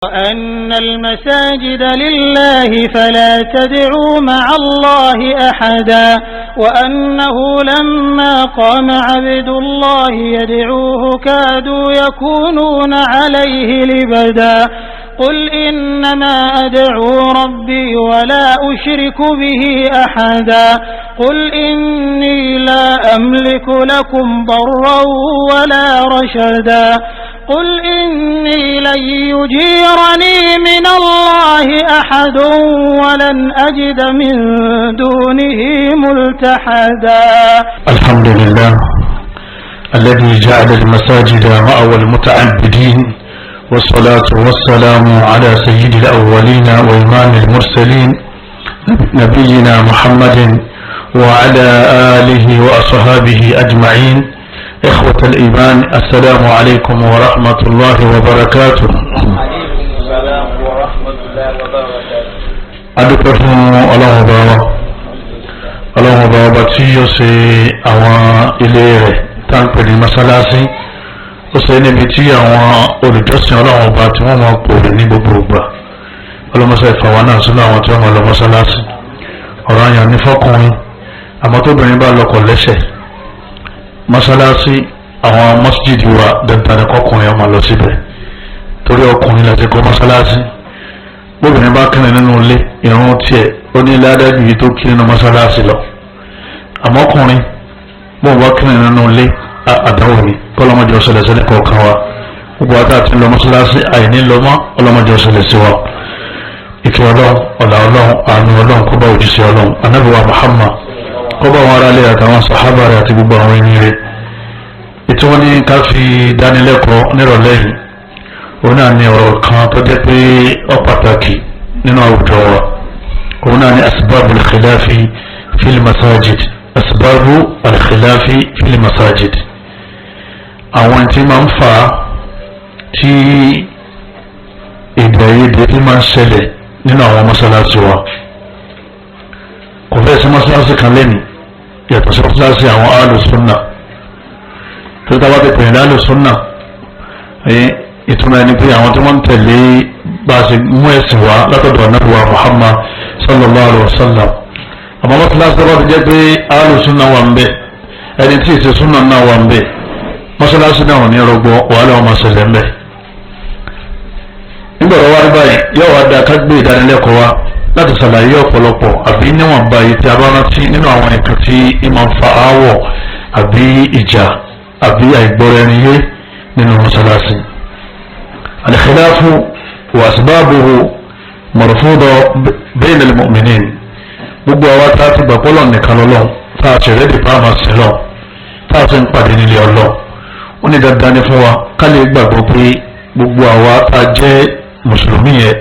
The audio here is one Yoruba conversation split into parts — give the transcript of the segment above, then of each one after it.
وأن المساجد لله فلا تدعوا مع الله أحدا وأنه لما قام عبد الله يدعوه كادوا يكونون عليه لبدا قل إنما أدعو ربي ولا أشرك به أحدا قل إني لا أملك لكم ضرا ولا رشدا قل إني لن يجيرني من الله أحد ولن أجد من دونه ملتحدا. الحمد لله الذي جعل المساجد مأوى المتعبدين والصلاة والسلام على سيد الأولين وإمام المرسلين نبينا محمد وعلى آله وأصحابه أجمعين. إخوة الإيمان السلام عليكم ورحمة الله وبركاته. عليكم السلام ورحمة الله وبركاته. أدوكم الله وبركاته. الله وبركاته يسي أوان إليه تنقل المسلاسي ó ṣe níbi tí àwọn olùjọ́sìn ọlọ́run ọba tí wọ́n máa pòrò ní gbogbo ìgbà ọlọ́mọṣẹ́ ìfàwọ́ náà sínú àwọn tí wọ́n máa lọ mọ́sálásí ọ̀rọ̀ àyàn ní fọ́kùnrin àmọ́ tóbìnrin bá lọ́kọ̀ lẹ́sẹ̀ mọ́sálásí àwọn mọ́síjìdì wa dandan ní kọ́kùnrin ọmọ lọ síbẹ̀ torí ọkùnrin láti kọ́ mọ́sálásí bóbìnrin bá kírun nínú ilé ìrun tiẹ̀ ó ní ládájú yìí tó kí nínú mọ́sálásí lọ àmọ́ ọkùnrin bóun bá kírun nínú ilé àdáwò ni kọlọmọdé ọsẹlẹ sẹlẹ kọ̀ọ̀kan wa gbogbo àti àti lọ mọ́sálásí àìní lọmọ ọlọmọdé ọsẹlẹ sí wa ìkẹ́ Ọlọ́run ọlá Ọlọ́run àánú Ọlọ́run kó bá òjíṣẹ́ Ọlọ́run Ànábì wa Muhammad kó bá wọn aráalé àtàwọn sàhábà rẹ̀ àti gbogbo àwọn ẹni rẹ̀ ètò wọn ní ká fi dánilẹ́kọ̀ọ́ nírọ̀lẹ́ yìí òun náà ní ọ̀rọ̀ kan tó jẹ́ pé ó pàtàkì nínú àwùjọ wa òun náà ní asbabul khilafi fil masajid asbabul khilafi fil masajid àwọn tí máa ń fa tí èdè tí máa ń ṣẹlẹ̀ nínú àwọn mọ́sálásí wa kò fẹ́ sí mọ́sálásí kan lẹ́nu yàtọ̀ sí mọ́sálásí àwọn alùsùnà tó tábà ti pè ní alùsùnà ìtumọ̀ ẹni pé àwọn tí wọ́n ń tẹ̀lé bá a ṣe mú ẹ̀sìn wá látọ̀dọ̀ Ànábì wa Muhammad sallallahu alaihi wa sallam àmọ́ mọ́sálásí tó bá ti jẹ́ pé alùsùnà wà ń bẹ ẹni tí ìṣe súnà náà wà ń bẹ mọ́sálásí náà ní ọrọ̀gbọ́ wàhálà ọmọ ṣẹlẹ̀ ńbẹ̀. nígbà tó wá rí báyìí yóò wá dá ká gbé ìdánilẹ́kọ̀ọ́ wa láti ṣàlàyé ọ̀pọ̀lọpọ̀ àbí níwọ̀n báyìí tí a bá rántí nínú àwọn nǹkan tí ìmọ̀ ń fa aáwọ̀ àbí ìjà àbí àìgbọ́ra-ẹni-yé nínú mọ́sálásí. al-khilafu wa asbabuhu marfuda bayna al-mu'minin gbogbo àwa tá a ti gbà pọ́lọ̀ nìkan lọ́lọ́ tá a ṣẹ̀rẹ́ dì pàmò sílọ̀ tá a ti ń pàdé nílé ọlọ́ ó ní dandan ní fún wa ká lè gbàgbọ́ pé gbogbo àwa tá a jẹ́ mùsùlùmí yẹn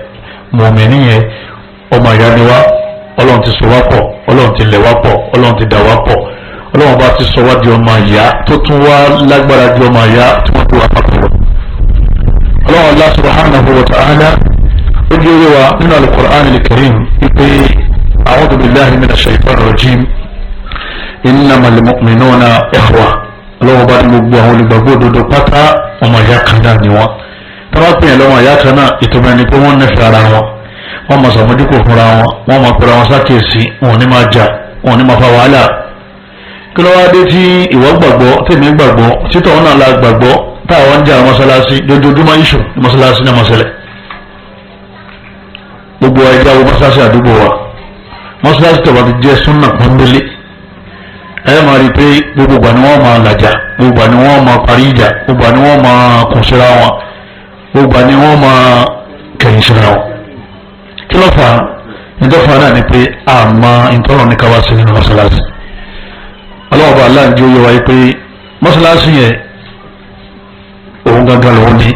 mùmínì yẹn ọmọ ìyá ni wá ọlọ́run ti sọ wá pọ̀ ọlọ́run ti lẹ̀ wá pọ̀ ọlọ́run ti dà wá pọ̀ ọlọ́run bá ti sọ wá di ọmọ ìyá tó tún wá lágbára di ọmọ ìyá tí wọ́n fi wá papọ̀ lọ. ọlọ́run Allah subhanahu wa ta'ala ó jẹ́ orí wa nínú al-Qur'an al-Karim wípé a'udhu billahi minash shaytanir rajim innamal mu'minuna ikhwa ọlọ́wọ́ bá ní gbogbo àwọn olùgbàgbọ́ òdodo pátá ọmọ ìyá kan náà ni wọ́n tí wọ́n pè é lọ́wọ́ ìyá kan náà ìtumọ̀ ẹni pé wọ́n nífẹ̀ẹ́ ara wọn wọ́n máa sàmójúkò fúnra wọn wọ́n máa pèrè àwọn sákèsí wọn ò ní máa jà wọn ò ní máa fa wàhálà kí ló wá dé tí ìwọ gbàgbọ́ tèmi gbàgbọ́ títọ̀ wọn náà la gbàgbọ́ táwọn ń jà mọ́sálásí lójoojúmọ́ iṣu mọ́sálásí náà mọ́sálẹ̀ gbogbo ẹja wo mọ́sálásí àdúgbò wa mọ́sálásí tó bá ti jẹ́ súnà pọ́nbélé ẹ máa rí i pé gbogbo ìgbà ni wọ́n máa làjà gbogbo ìgbà ni wọ́n máa parí ìjà gbogbo ìgbà ni wọ́n máa kùn síra wọn gbogbo ìgbà ni wọ́n máa kẹ̀yìn síra wọn. kí ló fà á ìdọ́fà náà ni pé àmọ́ ìtọ́nà ní káwá sí nínú mọ́sálásí. ọlọ́wọ́ bá aláǹdí ó yẹ wáyé pé mọ́sálásí yẹn òun gangan lòun ní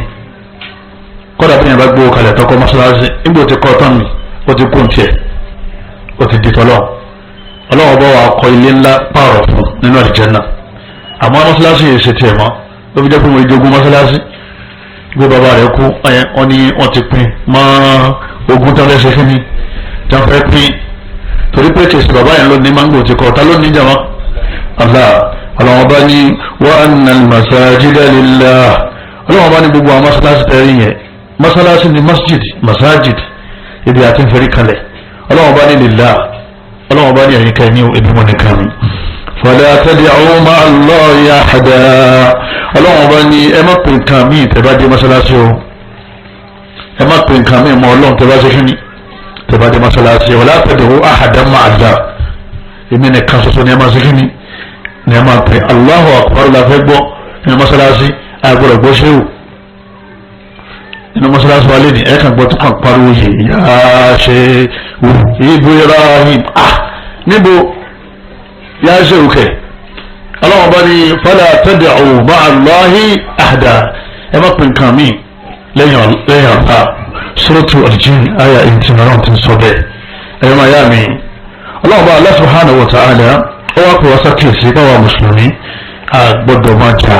kọ́dà bí yẹn bá gbówó kalẹ̀ tọkọ mọ́sálásí nígbà ó ti kọ́ tán mi ó ti kún tiẹ̀ ó ti di tọ́lọ́ ọlọ́wọ́ bá wa kọ́ ilé ńlá pààrọ̀ fún nínú àlùjánnà àmọ́ mọ́sálásí yìí ṣe tiẹ̀ mọ́ ló fi jẹ́ pé mo jogún mọ́sálásí gbé bàbá rẹ̀ kú wọ́n ní wọ́n ti pín mọ́ ogún tán fẹ́ ṣe fún mi tán fẹ́ pín torí pé kèsì bàbá yẹn ló ní máńgò ti kọ́ ta ló ní jàmá ọlọ́wọ́ bá ní wa anna al-masajida lillah ọlọ́wọ́ bá ní gbogbo àwọn mọ́sálásí tẹ̀rí yẹn masalasi ni masajid ibi àti nfẹ̀rí kalẹ̀ ọlọ́wọ́n bá ní lillah ọlọ́wọ́n bá ní ẹ̀yìn kan ní ibi wọn nìkan mi fala tad'u ma'a Allahi ahada ọlọ́wọ́n bá ní ẹ má pè nǹkan míì tẹ́ bá dé masalasi o ẹ má pè nǹkan míì mọ́ ọlọ́run tẹ́ bá ṣe kíni tẹ́ bá dé masalasi wala tad'u ahadan ma'a Allah èmi nìkan ṣoṣo ní ẹ má ṣe kíni ní ẹ má pè Allahu akbar la fẹ́ gbọ́ ní masalasi àgbọ̀rọ̀ gbọ́ ṣéwù inú mọ́sálásí wa lé ní ẹ̀ka gbọ́ tó kàn pariwo yìí yá ṣe wù Ibrahim níbo yá ṣe òkè ọlọ́wọ́n bá ní fala tad'u ma'a Allahi ahada ẹ má pè nǹkan mí lẹ́yìn ọ̀la Suratu al-Jinn àyà 18 ti sọ bẹ́ẹ̀ ẹ̀yọ́ máa yá mi ọlọ́wọ́n bá Allah subhanahu wa ta'ala ó wá pè wá sákèsí báwa mùsùlùmí àgbọ̀dọ̀ máa jà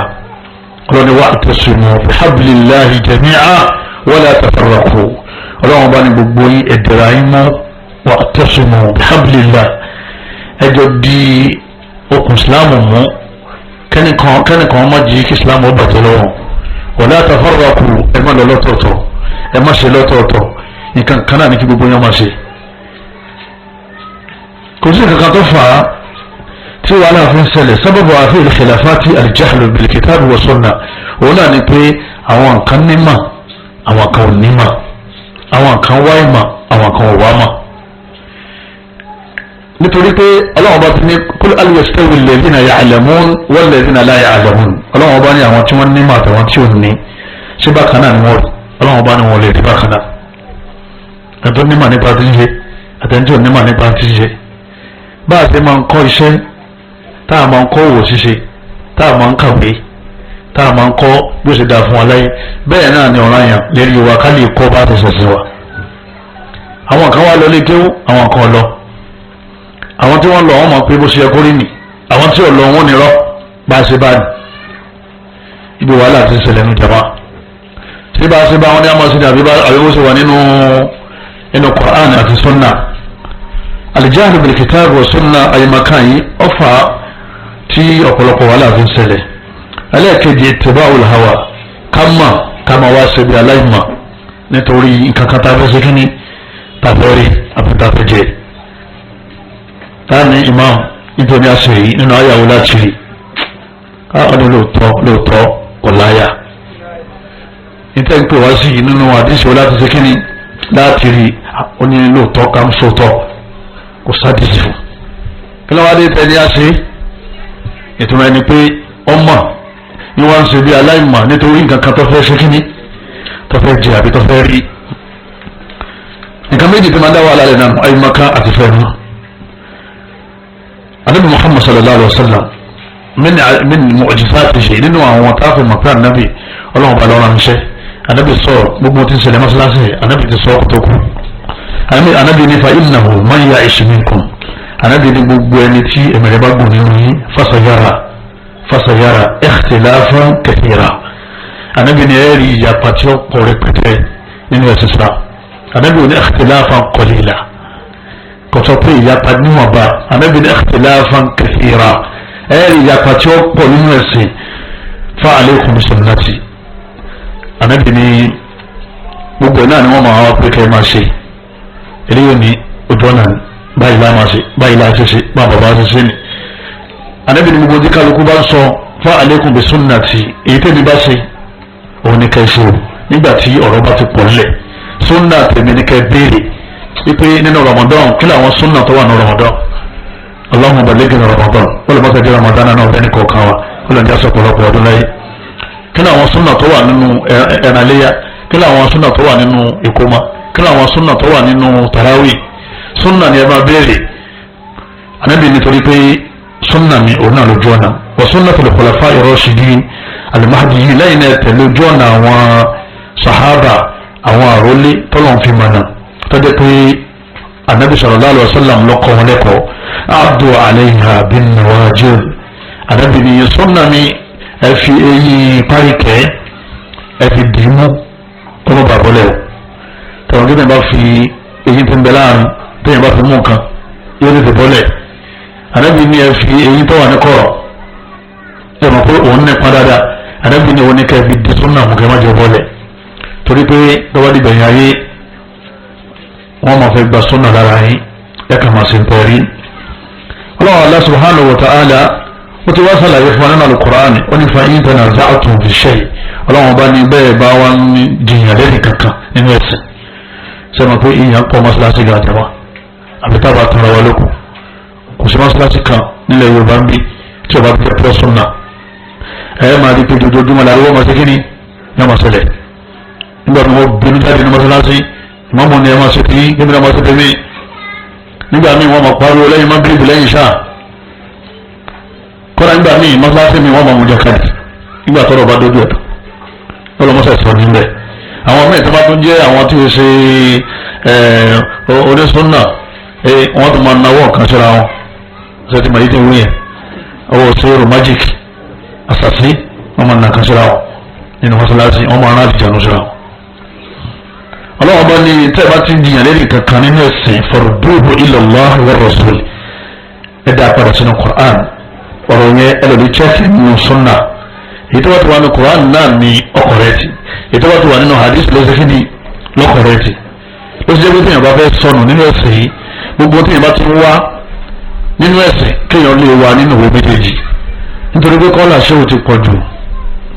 ọlọ́ni wa'tasimu bihablillahi jami'a wala tafarraqu ọlọ́wọ́n bá ní gbogbo yín ẹ̀dẹ̀rẹ̀ ayé mọ́ wa'tasimu bihablillah ẹjọ́ di okùn ìsìláàmù mú kẹ́nìkan ọmọ jí kí ìsìláàmù ó bàjẹ́ lọ́wọ́ wala tafarraqu ẹ má lọ lọ́tọ̀ọ̀tọ̀ ẹ má ṣe lọ́tọ̀ọ̀tọ̀ nǹkan kan náà ní kí gbogbo yín má ṣe. kò sí kankan tó fà á tí wàhálà fi ń ṣẹlẹ̀ sábàbù àfi al-khilafati al-jahlu bil-kitabi wa sunnah òun náà ni pé àwọn nǹkan nímọ̀ àwọn kan ò nímọ̀ àwọn kan wá ìmọ̀ àwọn kan ò wá mọ̀ nítorí pé ọlọ́wọ́n bá ti ní kul hal yastawi alladhina ya'lamun walladhina la ya'lamun ọlọ́wọ́n bá ní àwọn tí wọ́n nímọ̀ àtàwọn tí ò ní ṣé bákan náà ni wọ́n rí ọlọ́wọ́n bá ní wọn lè rí bákan náà ẹ̀tọ́ nímọ̀ nípa ti ń ṣe àtẹ̀ntì ò nímọ̀ nípa ti ń ṣe bá a ṣe máa ń kọ́ iṣẹ́ tá a máa ń kọ́ òwò ṣíṣe tá a máa ń kàwé tá a máa ń kọ́ bí ó ṣe dáa fún wa láyé bẹ́ẹ̀ náà ni ọ̀ràn yàn lérí wa ká lè kọ́ bá a ti ṣẹ̀ṣẹ̀ wa. àwọn kan wá lọ lé kéwú àwọn kan lọ àwọn tí wọ́n lọ wọ́n mọ̀ pé bó ṣe yẹ kó rí nì àwọn tí ò lọ wọ́n ní rọ́ bá a ṣe bá ní ibi wàhálà ti ń ṣẹlẹ̀ ní jama tí bá a ṣe bá wọn ní àmọ́ sí ni àbí bó ṣe wà nínú Qur'an àti sunna al-jahlu bil-kitab wa sunna àyèmàkàn yìí ọ̀fà tí ọ̀pọ̀lọpọ̀ wàhálà fi ń ṣẹlẹ̀ ẹlẹ́ẹ̀kejì ittiba'ul hawa kama wá ṣe bí aláìmọ̀ nítorí nǹkan kan tá a fẹ́ ṣe kíní tá a fẹ́ rí àbí tá a fẹ́ jẹ táàní imam nítorí àṣírí nínú ayàwó láti rí ọdún lóòótọ́ ọ̀láyà nítorí pé wá sí nínú àdíṣe láti ṣe kíní láti rí oní lóòótọ́ ká ń sòótọ́ kò sádìsì fún kí ló wá dé tẹ́lẹ̀ àṣírí ìtumọ̀ ẹni pé ọmọ ni wọ́n ń ṣe bí aláìmọ̀ nítorí nǹkan kan tó fẹ́ ṣe kíní tó fẹ́ jẹ àbí tó fẹ́ rí nǹkan méjì tó máa dá wàhálà rẹ̀ náà àyèmọ̀kan àti fẹ́ẹ́ anabi muhammad sallallahu alaihi wa sallam min mu'jizatihi nínú àwọn táàfù mọ̀pẹ́ anabi ọlọ́run bá lọ́rọ̀ ránṣẹ́ anabi sọ gbogbo tí ń ṣẹlẹ̀ mọ́sálásí anabi ti sọ tó kù anabi ní fa innahu man ya'ish minkum anabi ní gbogbo ẹni tí ẹ̀mẹ̀rẹ̀ bá gùn nínú yín fasayara ikhtilafan kathira anabi ní ẹ̀rí ìyapa tí ó pọ̀ rẹpẹtẹ nínú ẹ̀sìn Islam anabi ní ikhtilafan qalila kọsọ pé ìyapa níwọ̀nba anabi ní ikhtilafan kathira ẹ̀rí ìyapa tí ó pọ̀ nínú ẹ̀sìn fa alaykum sunnati anabi ní gbogbo náà ni wọ́n máa wá pé kẹ́ ẹ máa ṣe eléyìí ní ojú ọ̀nà báyìí láà máa ṣe báyìí láà ṣe bá bàbá ṣe ṣe ni anabi ní gbogbo tí kálukú bá ń sọ fa alaykum bi sunnati èyí tẹ́mi bá ṣe òun ní kẹ́ ṣe o nígbà tí ọ̀rọ̀ bá ti pọ̀ nílẹ̀ sunna tèmi ní kẹ́ béèrè ipe nínú Ramadan kí làwọn sunna tó wà ní Ramadan Allahumma ballighna Ramadan wọ́n lè mọ́ta di Ramadan náà bẹ́ẹ̀ ní kọ̀ọ̀kan wa wọ́n lè ní aṣọ ọ̀pọ̀lọpọ̀ ọdún láyé kí làwọn sunna tó wà nínú ẹ̀rànléyà kí làwọn sunna tó wà nínú ìkómà kí làwọn sunna tó wà nínú tàràwì sunna ni ẹ máa béèrè Ànábì nítorí pé sunna mi òun náà lójú ọ̀nà wa sunnatul khulafa'i rashidin al-mahdiyyin lẹ́yìn náà tẹ̀lé ojú ọ̀nà àwọn sahaba àwọn àrólé tọ́lọ̀ fi mọ̀nà tọ́jú pé anabi sallallahu alaihi wasallam lọ́kọ̀ wọn lẹ́kọ̀ọ́ abdu alayha bin nawajil anabi ni sunna mi ẹ fi eyín parikẹ́ ẹ fi dìímú tọ́lọ́ bàbọ́lẹ̀ o tọ́lọ́ gẹ́gẹ́ bá fi eyín tó ń bẹ láàrin tẹ́yìn bá fi mú nǹkan yóò lè fi bọ́lẹ̀ anabi ni ẹ fi eyín tó wà ní kọ̀rọ̀ ẹ mọ̀ pé òun ní pa dáadáa anabi ni òun ní ká ẹ fi di sunna mú kẹ́ má jẹ bọ́lẹ̀ torí pé lọ́wọ́ dìbẹ̀ yẹn ayé wọ́n máa fẹ́ gba súnà lára yín ẹ kà máa ṣe ń tẹ̀rí. ọlọ́run Allah subhanahu wa ta'ala ó ti wá sàlàyé fún wa nínú al-Qur'ani ó ní fa in tanaza'tum fi shay ọlọ́run bá ní bẹ́ẹ̀ bá wá ń jiyàn lẹ́nì kankan nínú ẹ̀sìn sẹ́mi pé ìyàn pọ̀ mọ́sálásí ga jẹ́ wa àbí tábà tọrọ wa lóko kò sí mọ́sálásí kan nílẹ̀ Yorùbá ń bí tí o bá fi pẹ́ súnà ẹ̀ máa rí pé dojoojúmọ́ la lọ́wọ́ máa ṣe kí ni yóò máa ṣẹlẹ̀ nígbà tí wọ́n bínú jáde ní mọ́sálásí ìmọ̀mọ́ ni ẹ máa ṣe tí gbẹ́mí náà máa ṣe tẹ̀mí nígbà míì wọ́n máa pariwo lẹ́yìn mágírìbì lẹ́yìn ṣáà kọ́ra nígbà míì mọ́sálásí mi wọ́n máa mú jẹ káàdì nígbà tọ́rọ̀ bá dójú ẹ̀tọ́ ọlọ́mọṣẹ́ sọ nílẹ̀ àwọn míì tó bá tún jẹ́ àwọn tí ó ṣe onísúnnà wọ́n tún máa náwó kan síra wọn ṣe ti màyí tí ń wí yẹn owó sóòrò magic àṣàṣì wọ́n máa nà kan síra wọn nínú mọ́sálásí wọ́n máa rán àdìjànú síra wọn. ọlọ́wọ́n bá ní tẹ́ ẹ bá ti ń jiyàn lẹ́yìn kankan nínú ẹ̀sìn farudduhu ila Allah wa rasul ẹ dá padà sínú Qur'an ọ̀rọ̀ yẹn ẹlòmí chẹ́ẹ̀kì nínú sunna èyí tó bá ti wà ní Qur'an náà ní ọkọ̀ rẹ̀ ti èyí tó bá ti wà nínú hadith lọ́sẹ̀ ní lọ́kọ̀ rẹ̀ ti ló ṣe jẹ́ pé téèyàn bá fẹ́ sọnù nínú ẹ̀sìn yìí gbogbo téèyàn bá ti ń wá nínú ẹ̀sìn kéèyàn lè wà nínú ìwé méjèèjì nítorí pé kọ́là ṣéwù ti pọ̀ jù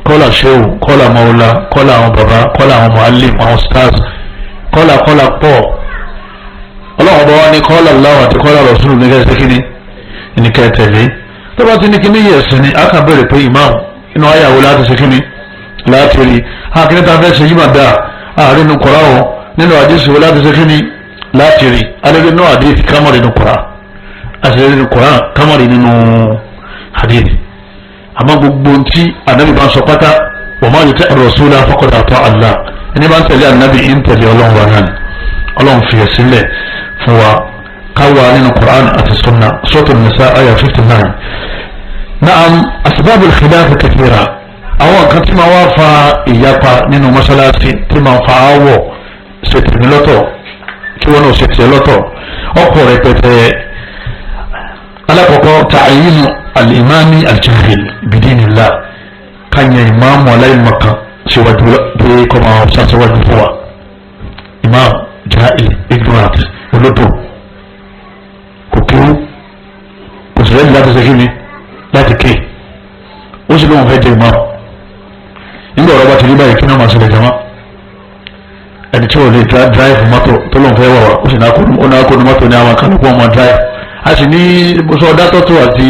kọ́là ṣéwù kọ́là mọ́wúlá kọ́là àwọn bàbá kọ́là àwọn muallim àwọn stars kọ́là pọ̀ ọlọ́run bá wá ní kọ́là láwà àti kọ́là rọ̀ṣùlù ní kẹ́sì kíní ní kẹ́tẹ̀lé tó bá ti ní kíní yẹ̀ sí ni a kàn bẹ̀rẹ̀ pé imam inú ayàwó láti ṣe kíní láti rí akíní tá a fẹ́ ṣe yí máa dáa àárín inú kọ́ra wọn nínú àdìsí wo láti ṣe kíní láti rí alẹ́ nínú àdìsí kámọ̀rì nínú kọ́ra àṣírí nínú kọ́ra kámọ̀rì nínú àdìsí àmọ́ gbogbo tí anabi bá ń sọ pátá wa ma yuti ar-rasula faqad ata Allah ẹni bá ń tẹ̀lé anabi ń tẹ̀lé ọlọ́run wa náà ọlọ́run fi sílẹ̀ fún wa káwa nínú Qur'an àti sunna Suratul Nisa ayah 59. Na'am asbab al-khilaf kathira àwọn kan tí máa wá fa ìyapa nínú mọ́ṣáláṣí tí máa fa áwọ̀ ṣètìmí lọ́tọ̀ kí wọ́n náà ṣètìmí lọ́tọ̀ ọkọ̀ rẹpẹtẹ alákọ̀ọ́kọ́ ta'yin al-imami al-jahil bidinillah kanya imam aláìmọ̀kan síwájú pé kọ́ máa ṣàṣíwájú fún wa imam jahil ignorant olódò kò kéwú kò sì lẹ́yìn láti ṣe kí ni láti ké ó sì lóun fẹ́ jẹ imam nígbà ọ̀rọ̀ bá ti rí báyìí kí náà máa ṣẹlẹ̀ jama ẹni tí wọ́n lè drive mọ́tò tó lóun fẹ́ wà wá ó sì náà kó ní mọ́tò ní àwọn kan lóko ọmọ drive a sì ní sọdá tọ́tù àti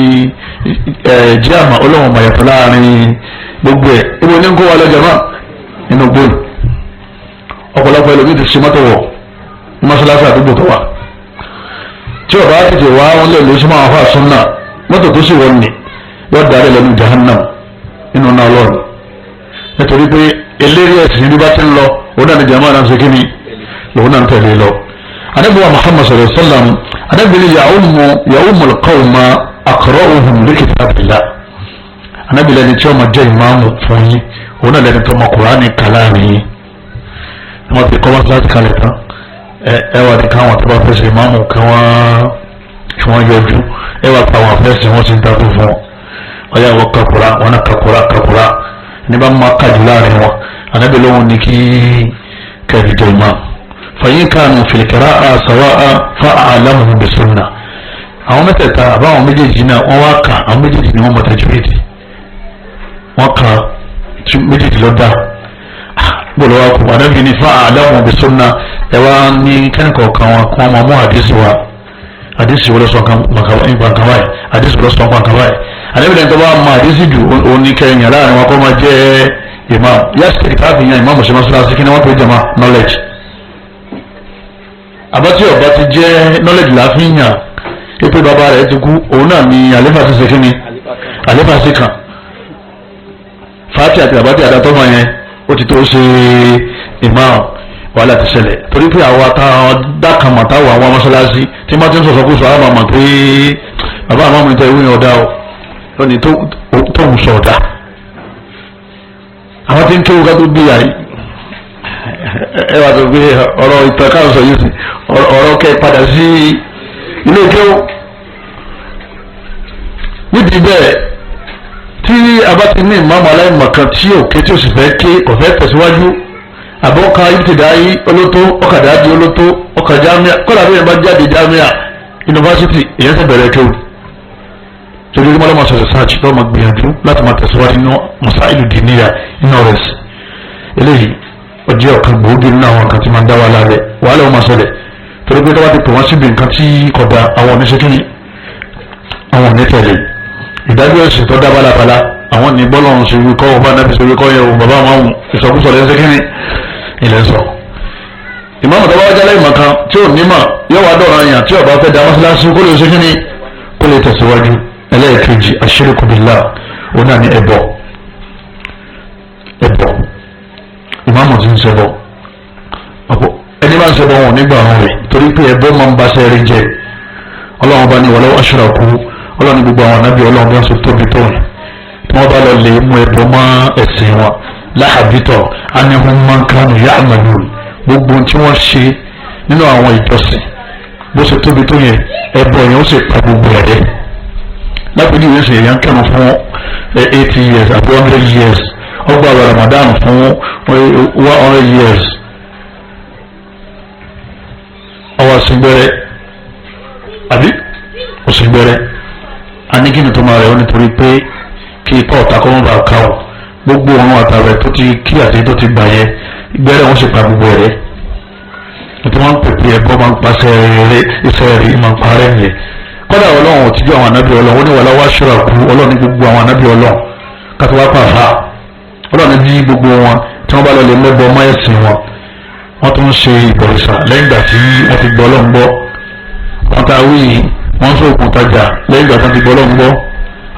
jíàmà ọlọ́run mayàtọ̀ láàrin gbogbo ẹ̀ ibo ní ń kó wa lọ́jọ́ náà nínú gbóòlù ọ̀pọ̀lọpọ̀ ẹlòmíì ti ṣe mọ́tò wọ̀ mọ́ṣáláṣí àdúgbò tó wà tí ọba tètè wá wọn lè lè súnmọ́ àwọn afáàsùn náà mọ́tò tó sì wọ́n ní yóò darí lẹ́nu jahannam nínú náà lọ́rùn nítorí pé eléré ẹ̀sìn ní bá ti ń lọ òun náà ní jama náà ń ṣe kí ni lòun náà ń tẹ̀lé lọ. anabi wa Muhammad sallallahu alaihi wa sallam anabi ni ya'ummu al-qawma aqra'uhum li kitabillah anabi lẹni tí ó máa jẹ́ ìmáàmù fún yín òun náà lẹni tó máa Kùránì kàláàrin yín wọ́n ti kọ́ mọ́sálásí kalẹ̀ tán ẹ wà ní káwọn tó bá fẹ́ ṣe ìmáàmù kí wọ́n yọjú ẹ wà pa àwọn afẹ́sẹ̀ wọ́n ti ń dábò fún wọn ọ̀yà wọ́n kakura wọn náà kakura ní bá máa kájú láàrin wọn anabi lóhun ní kí kẹ́ẹ̀dì jẹ́ ìmáàmù fàyín kanu fil qira'a sawa'a fa'alamuhum bis sunnah àwọn mẹ́tẹ̀ẹ̀ta àbáwọn méjèèjì náà wọ́n wá kà àwọn méjèèjì ni wọ́n mọ̀ tajwidi wọ́n kà méjèèjì lọ́dà gbọ́dọ̀ wa kò ànábì ní fa'alamuhum bis sunnah ẹ wá ní kẹ́nìkọ̀ kan wọn kí wọ́n máa mú àdísì wọlé sọ kan báyìí àdísì wọlé sọ kan báyìí ànábì lẹ́yìn tó bá mọ àdísì jù òní kẹyìn láàrin wọn kọ́ máa jẹ́ imam yásìkì káàfin yan imam mọ̀ṣẹ́mọ́sọ́lá kí ni wọ́n pè jama knowledge àbátí ọba ti jẹ́ knowledge láàfin yàn pípé bàbá rẹ̀ ti kú òun náà ni àlefa ti ṣe kí ni àlefa sí kan fàtí àti àbátí àdátọ́mọ yẹn ó ti tó ṣe imam wàhálà ti ṣẹlẹ̀ torí pé àwa táwọn dákàmọ̀ táwọn àwọn mọ́ṣáláṣí tí wọ́n ti ń sọ̀sọ̀ kó sọ àwọn àmọ̀ pé bàbá àmọ́ mi tẹ ìwé yẹn ọ̀dà o lónìí tó ń sọ ọ̀dà àwọn tí ń kéwò ká tó bí yàrá ẹ wà tó gbé ọ̀rọ̀ ìtàn káwọn sọ yìí sí ọ̀rọ̀ kẹ́ padà sí ilé kéwò níbi bẹ́ẹ̀ tí a bá ti ní ìmáàmù aláìmọ̀kan tí òkè tí ó sì fẹ́ ké kò fẹ́ tẹ̀síwájú àbọ̀ka ibtida'i olótó ọkà dáàdì olótó ọkà jámíà kọ́lá bí ẹ bá jáde jámíà yunifásitì èyàn ti bẹ̀rẹ̀ kéwù torí ọmọ ọlọ́mọ sọ̀rọ̀ sáàjì lọ́wọ́ máa gbìyànjú láti máa tẹ̀síwájú nínú masailu diniya nínú rẹ̀ sí eléyìí ọjọ́ ọ̀kan gbòógì nínú àwọn kan tí máa ń dá wàhálà rẹ̀ wàhálà wọn máa ṣẹlẹ̀ torí pé tọ́wọ́ ti pè wọ́n síbi nǹkan tí kódà àwọn oníṣẹ́kìnì àwọn onítẹ̀lẹ̀ ìdájọ́ ẹ̀sìn tó dá balabala àwọn ní bọ́lọ́run ṣe wí kọ́ ọba náà fi ṣe wí kọ́ yẹ o bàbá àwọn ìsọkúsọ lẹ́sẹ̀kìnì ilẹ̀ sọ. ìmáàmù tó bá wájà lẹ́yìn mọ̀kan tí ò ní mà yóò wá dọ̀rọ̀ àyàn tí ọba fẹ́ da mọ́sálásí kó lè ṣe kíni kó lè tẹ̀síwájú. ẹlẹ́ẹ̀kejì aṣíríkù billah òun náà ní ẹbọ ìmáàmù ti ń ṣẹbọ ẹni bá ń ṣẹbọ wọn nígbà wọn rẹ̀ torí pé ẹbọ máa ń bá sẹ́ẹ̀rì jẹ ọlọ́run bá ní walaw ashraku ọlọ́run ní gbogbo àwọn anábì ọlọ́run bí wọ́n ṣe tóbi tó yẹn tí wọ́n bá lọ lè mú ẹbọ mọ́ ẹ̀sìn wọn láhàbítọ̀ anihun man kanu ya'malun gbogbo tí wọ́n ṣe nínú àwọn ìjọsìn bó ṣe tóbi tó yẹn ẹbọ yẹn ó sì pa gbogbo ẹ̀rẹ́ lápẹ́jù yẹn sì èèyàn kẹ́nu fún 80 years àbí 100 years ọgbà Ramadan fún 100 years ọwọ́ àṣìgbẹ́rẹ́ àbí òṣìgbẹ́rẹ́ anígínì tó máa rẹ̀ ó nítorí pé kí ikọ́ ọ̀tá kọ́ mọ́ bá káwọ̀ gbogbo ọ̀run àtàrẹ tó ti kí àti tó ti gbà yẹ gbẹ́rẹ́ wọn sì pa gbogbo ẹ̀rẹ́ ètò wọn pèpè ẹ̀bọ máa ń pàṣẹ eré iṣẹ́ rí máa ń parẹ́ nìyẹn kọ́dà ọlọ́run ò tíjú àwọn anábì ọlọ́run ó ní wàlá wá ṣọ́ra kú ọlọ́run ní gbogbo àwọn anábì ọlọ́run kátó wá pàfà ọlọ́run ní gbogbo wọn tí wọ́n bá lọ lè mẹ́bọ ọmọ ẹ̀sìn wọn wọ́n tún ń ṣe ìbọ̀rìṣà lẹ́yìn ìgbà tí wọ́n ti gbọ́ ọlọ́run gbọ́ àwọn tá a wí yìí wọ́n sọ òkun tajà lẹ́yìn ìgbà tí wọ́n ti gbọ́ ọlọ́run gbọ́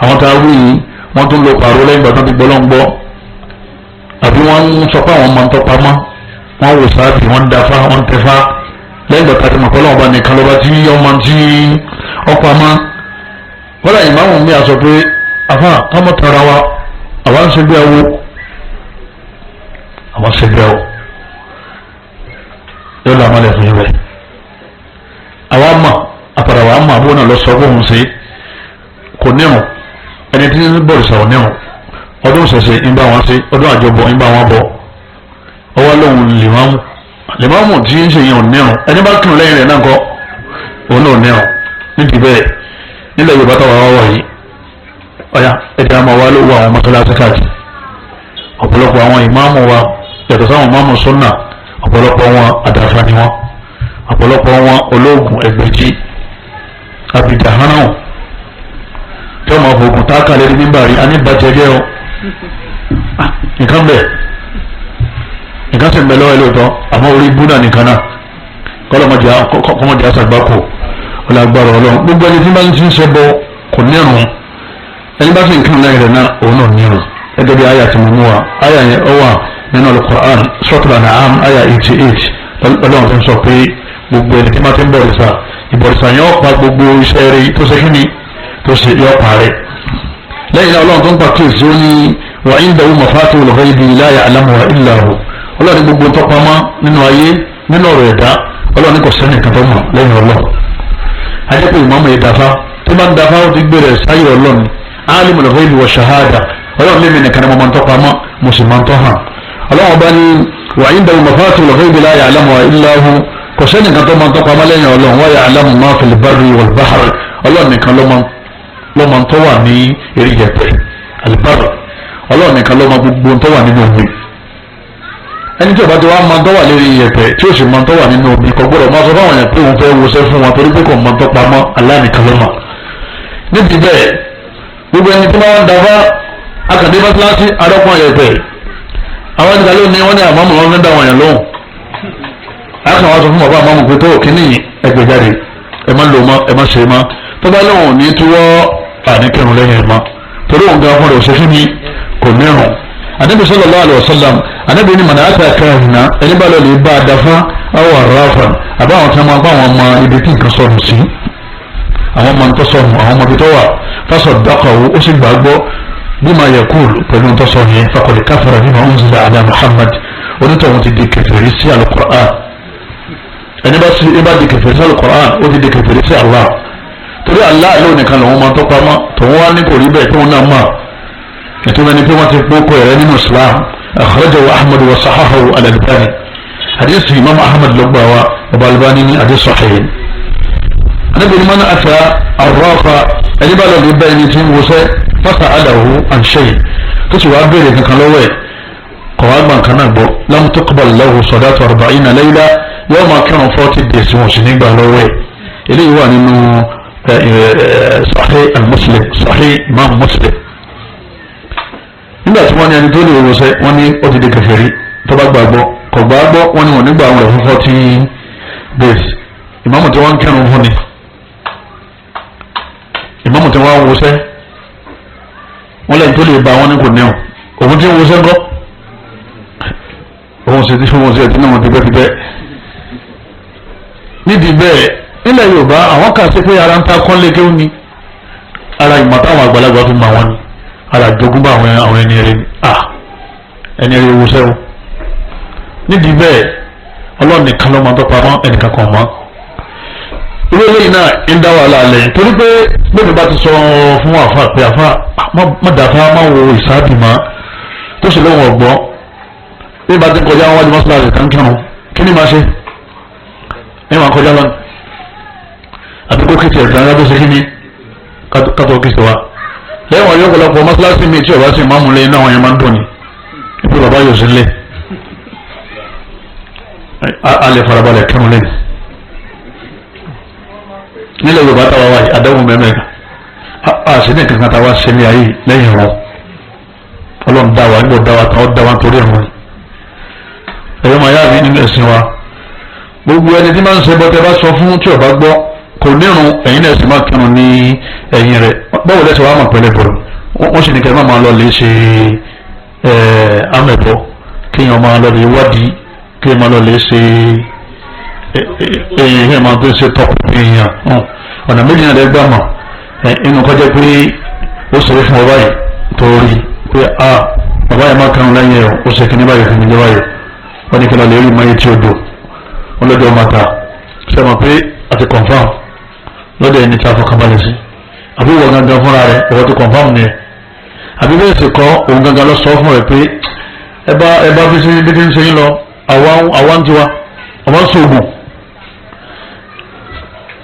àwọn tá a wí yìí wọ́n tún lo pàrọ̀ lẹ́yìn ìgbà tí wọ́n ti gbọ́ ọlọ́run gbọ́ àbí wọ́n ń sọ pé àwọn máa ń tọpamọ́ wọ́n wò sáàbì wọ́n ń dáfá wọ́n ń tẹfá lẹ́yìn ìgbà tí wọ́n ọlọ́run bá nìkan lọ́ba tí ọmọ tí ọpamọ́ wọ́n láyìn máa ń mí àsọ pé àfà kámọ́ tara wa àwọn ń ṣe bí awo àwọn ṣe bí awo yóò lọ àmàlẹ̀ fún yín bẹ́ẹ̀ àwa mà àpàrà wa mà àbúrò náà lọ sọ bóun ṣe kò nírun ẹni tí ń bọ̀ ìṣàwọ̀ nírun ọdún ṣẹ̀ṣẹ̀ ń bá wọn ṣe ọdún àjọbọ̀ ń bá wọn bọ̀ ọwọ́ lóhun lèmọ́mù tí ń ṣe yẹn ò nírun ẹni bá kírun lẹ́yìn rẹ̀ náà kọ́ òun náà nírun níbi bẹ́ẹ̀ nílẹ̀ Yorùbá táwa wá wà yìí ọ̀yà ẹ̀dẹ̀ àmọ́ wa ló wọ àwọn mọ́sálásí káàkiri ọ̀pọ̀lọpọ̀ àwọn ìmáàmù wa yàtọ̀ sáwọn ìmáàmù súnà ọ̀pọ̀lọpọ̀ wọn àdàfà ni wọn ọ̀pọ̀lọpọ̀ wọn olóògùn ẹgbẹ̀jì abidahanahu tí wọn máa fògùn táàkà lórí mímbàrí aníbàjẹ́jẹ́ o nǹkan bẹ̀ nǹkan sì ń bẹ lọ́wọ́ lóòótọ́ àmọ́ orí búdà nìkan náà kọ́mọdé àṣàgbákò ọlágbára ọlọ́run gbogbo ẹni tí bá ń ti ń ṣe bọ kò nírun ẹni bá sì ń kírun lẹ́yìn rẹ̀ náà òun náà nírun gẹ́gẹ́ bí àyà tí mo mú wa àyà yẹn ó wà nínú Al-Qur'an Suratul An'am àyà 88 ọlọ́run tó ń sọ pé gbogbo ẹni tí máa ti ń bọ̀rìṣà ìbọ̀rìṣà yẹn ó pa gbogbo iṣẹ́ rẹ̀ tó ṣe kíni tó ṣe yọ pa rẹ̀ lẹ́yìn náà ọlọ́run tó ń pa kíyèsí ó ní wa indahu mafatihul ghaybi la ya'lamuha illa hu ọlọ́run gbogbo tó pamọ́ nínú ayé nínú ọ̀rọ̀ ẹ̀dá ọlọ́run kò sẹ́ni kan tó mọ̀ lẹ́yìn ọlọ́run ajẹ́ pé ìmọ̀ọ́mọ̀ yẹn dáfá tí bá ń dáfá ó ti gbére sáyé ọlọ́run alimul ghaybi wa shahada ọlọ́run lé mi nìkan ni mo máa ń tọ́ pamọ́ mo sì máa ń tọ́ hàn ọlọ́run bá ní wa indahu mafatihul ghaybi la ya'lamuha illa hu kò sẹ́ni kan tó máa ń tọ́ pamọ́ lẹ́yìn ọlọ́run wa ya'lamu ma fil barri wal bahri ọlọ́run nìkan ló máa ń tọ́ wà ní eré yẹpẹ̀ albarr ọlọ́run nìkan ló máa gbogbo tó wà nínú omi ẹni tí ọba tí wàá máa ń tọ́ wà lérí yẹpẹ̀ tí ó sì máa ń tọ́ wà nínú omi kò gbọ́dọ̀ máa sọ fáwọn yẹn pé òun fẹ́ wọṣẹ́ fún wọn torí pé kò máa ń tọ́ pamọ́ Allah nìkan ló mọ̀ níbi bẹ́ẹ̀ gbogbo ẹni tí wọ́n ń dafa akadé mọ́sálásí adọ́kùn yẹpẹ̀ àwọn ìgbà lónìí wọ́n ní àmọ́mù wọn fẹ́ dá wọn yẹn lóhùn akàn wá sọ fún bàbá àmọ́mù pé tó kíní ẹgbẹ́ jáde ẹ má lò mọ́ ẹ má ṣe mọ́ tó bá lóhùn ní túwọ́ àníkẹ́rùn lẹ́yìn ẹ̀ mọ́ torí òun gan fúnra òṣèlú ni kò nírun anabi sallallahu alaihi wasallam anabi ni mana ata kahina ẹni bá lọ lè bá a dafa awo arafa àbá àwọn tí wọn bá wọn mọ ibi tí nǹkan sọnù sí àwọn ọmọ nǹkan sọnù àwọn ọmọ ibi tó wà fasaddaqahu ó sì gbàgbọ́ bima yaqul pẹ̀lú nǹkan sọnù yẹn faqad kafara bima unzila ala Muhammad onítọ̀hún ti di kèfèrí sí al-Qur'an ẹni bá di kèfèrí sí al-Qur'an ó ti di kèfèrí sí Allah torí Allah lóun nìkan lòun máa ń tọ́pamọ́ tòun wá ní kò rí bẹ́ẹ̀ tóun náà mọ̀ ètò ẹni pé wọ́n ti gbókò ẹ̀rẹ́ nínú Islam akhrajahu Ahmad wa sahahahu al-Albani hadith Imam Ahmad lọ́gbàwá ọba Albani ní hadith sahih. anabi ni man ata arrafa ẹni bá lọ́ọ́ bá ẹni tí ń wọṣẹ́ fasa'alahu an shay tó sì wàá béèrè kankan lọ́wọ́ ẹ̀ kọ̀ wá gbà kan náà gbọ́ lam tuqbal lahu salatu 40 layla yóò máa kírun 40 days wọn sì nígbà lọ́wọ́ ẹ̀ eléyìí wà nínú sahih al-Muslim sahih Imam Muslim. nígbà tí wọ́n ní ẹni tó lè wọṣẹ́ wọ́n ní ó ti di kèfèrí tó bá gbàgbọ́ kò gbàgbọ́ wọ́n ní wọ́n nígbà àwọn rẹ̀ fún 40 days ìmáàmù tí wọ́n ń kírun fún ni ìmáàmù tí wọ́n ń wọṣẹ́ wọ́n lẹ́yìn tó lè ba wọn ní kò ní òun tí ń wọṣẹ́ ńkọ́ òun sì ti fún wọn sí ẹtí náà wọn ti bẹ́ẹ̀ ti bẹ́ẹ̀ nídìí bẹ́ẹ̀ nílẹ̀ Yorùbá àwọn kà sí pé ara ń ta kọ́lé kéwù ni ara ìmọ̀ táwọn àgbàlagbà fi mọ àwọn ni ara jogún bá àwọn ẹni rẹ ni ẹni rẹ wọṣẹ́ o nídìí bẹ́ẹ̀ Ọlọ́run nìkan ló máa ń tọ́pa mọ́ ẹnìkan kan mọ́ irú eléyìí náà ń dá wàhálà alẹ́ torí pé bẹ́ẹ̀ni bá ti sọ fún àfa pé àfa má dàfa má wo ìsáàbì má tó sì lóun ọ̀gbọ́n bí bá ti kọjá wọn wájú mọ́sálásì kan kírun kí ni máa ṣe ẹ máa kọjá lọ́nà àti kó kìtì ẹ̀sán ẹ̀rọ tó ṣe kí ni kátó kìtì wa lẹ́yìn wọn yóò pọ̀lọpọ̀ mọ́sálásì mi tí ọba sì máa mú lé náà wọn yẹn máa ń dùn ní ibi bàbá yóò sí lé a lè farabalẹ̀ kírun lẹ́yìn nílẹ̀ Yorùbá táwa wáyé adágún mẹ́mẹ́ka àṣẹ ní kankan táwa ṣe ní ayé lẹ́yìn rọ Ọlọ́run dá wa nígbà dá wa táwọn dá wa torí ẹ̀rọ ẹ̀rọ máa yá mi nínú ẹ̀sìn wa gbogbo ẹni tí máa ń ṣe bọ́tẹ́ bá sọ fún tí ọba gbọ́ kò nírun ẹ̀yin náà sì máa kírun ní ẹ̀yìn rẹ̀ báwo lẹ́sẹ̀ wàá mọ̀ pẹ́lẹ́ bọ̀rọ̀ wọ́n sì ní kẹ́ máa lọ lè ṣe amẹ̀bọ kéèyàn máa lọ lè wádìí kéèyàn máa lọ lè ṣe èèyàn máa tó ṣe tọkù èèyàn ọ̀nà méjì náà lẹ́gbàá mọ̀ inú kọjá pé ó sọ̀rọ̀ fún ọba yìí torí pé bàbá yẹn máa kírun lẹ́yìn ẹ̀ ó ṣe kíní báyìí fún mi lọ́wọ́ yìí wọ́n ní kí lọ lè rí mọ́ etí odò wọ́n lọ́dọ̀ ọmọ ta ṣe mọ̀ pé àti confam lọ́dọ̀ ẹni tí a fọkàn balẹ̀ sí àbí wọ́n gangan fúnra rẹ̀ ọ̀wọ́ ti confam ni ẹ̀ àbí bẹ́ẹ̀ sì kọ́ òun gangan lọ sọ fún rẹ̀ pé ẹ bá fi sí bí ti ń ṣe yín lọ àwa ń tiwa àwa ń sògùn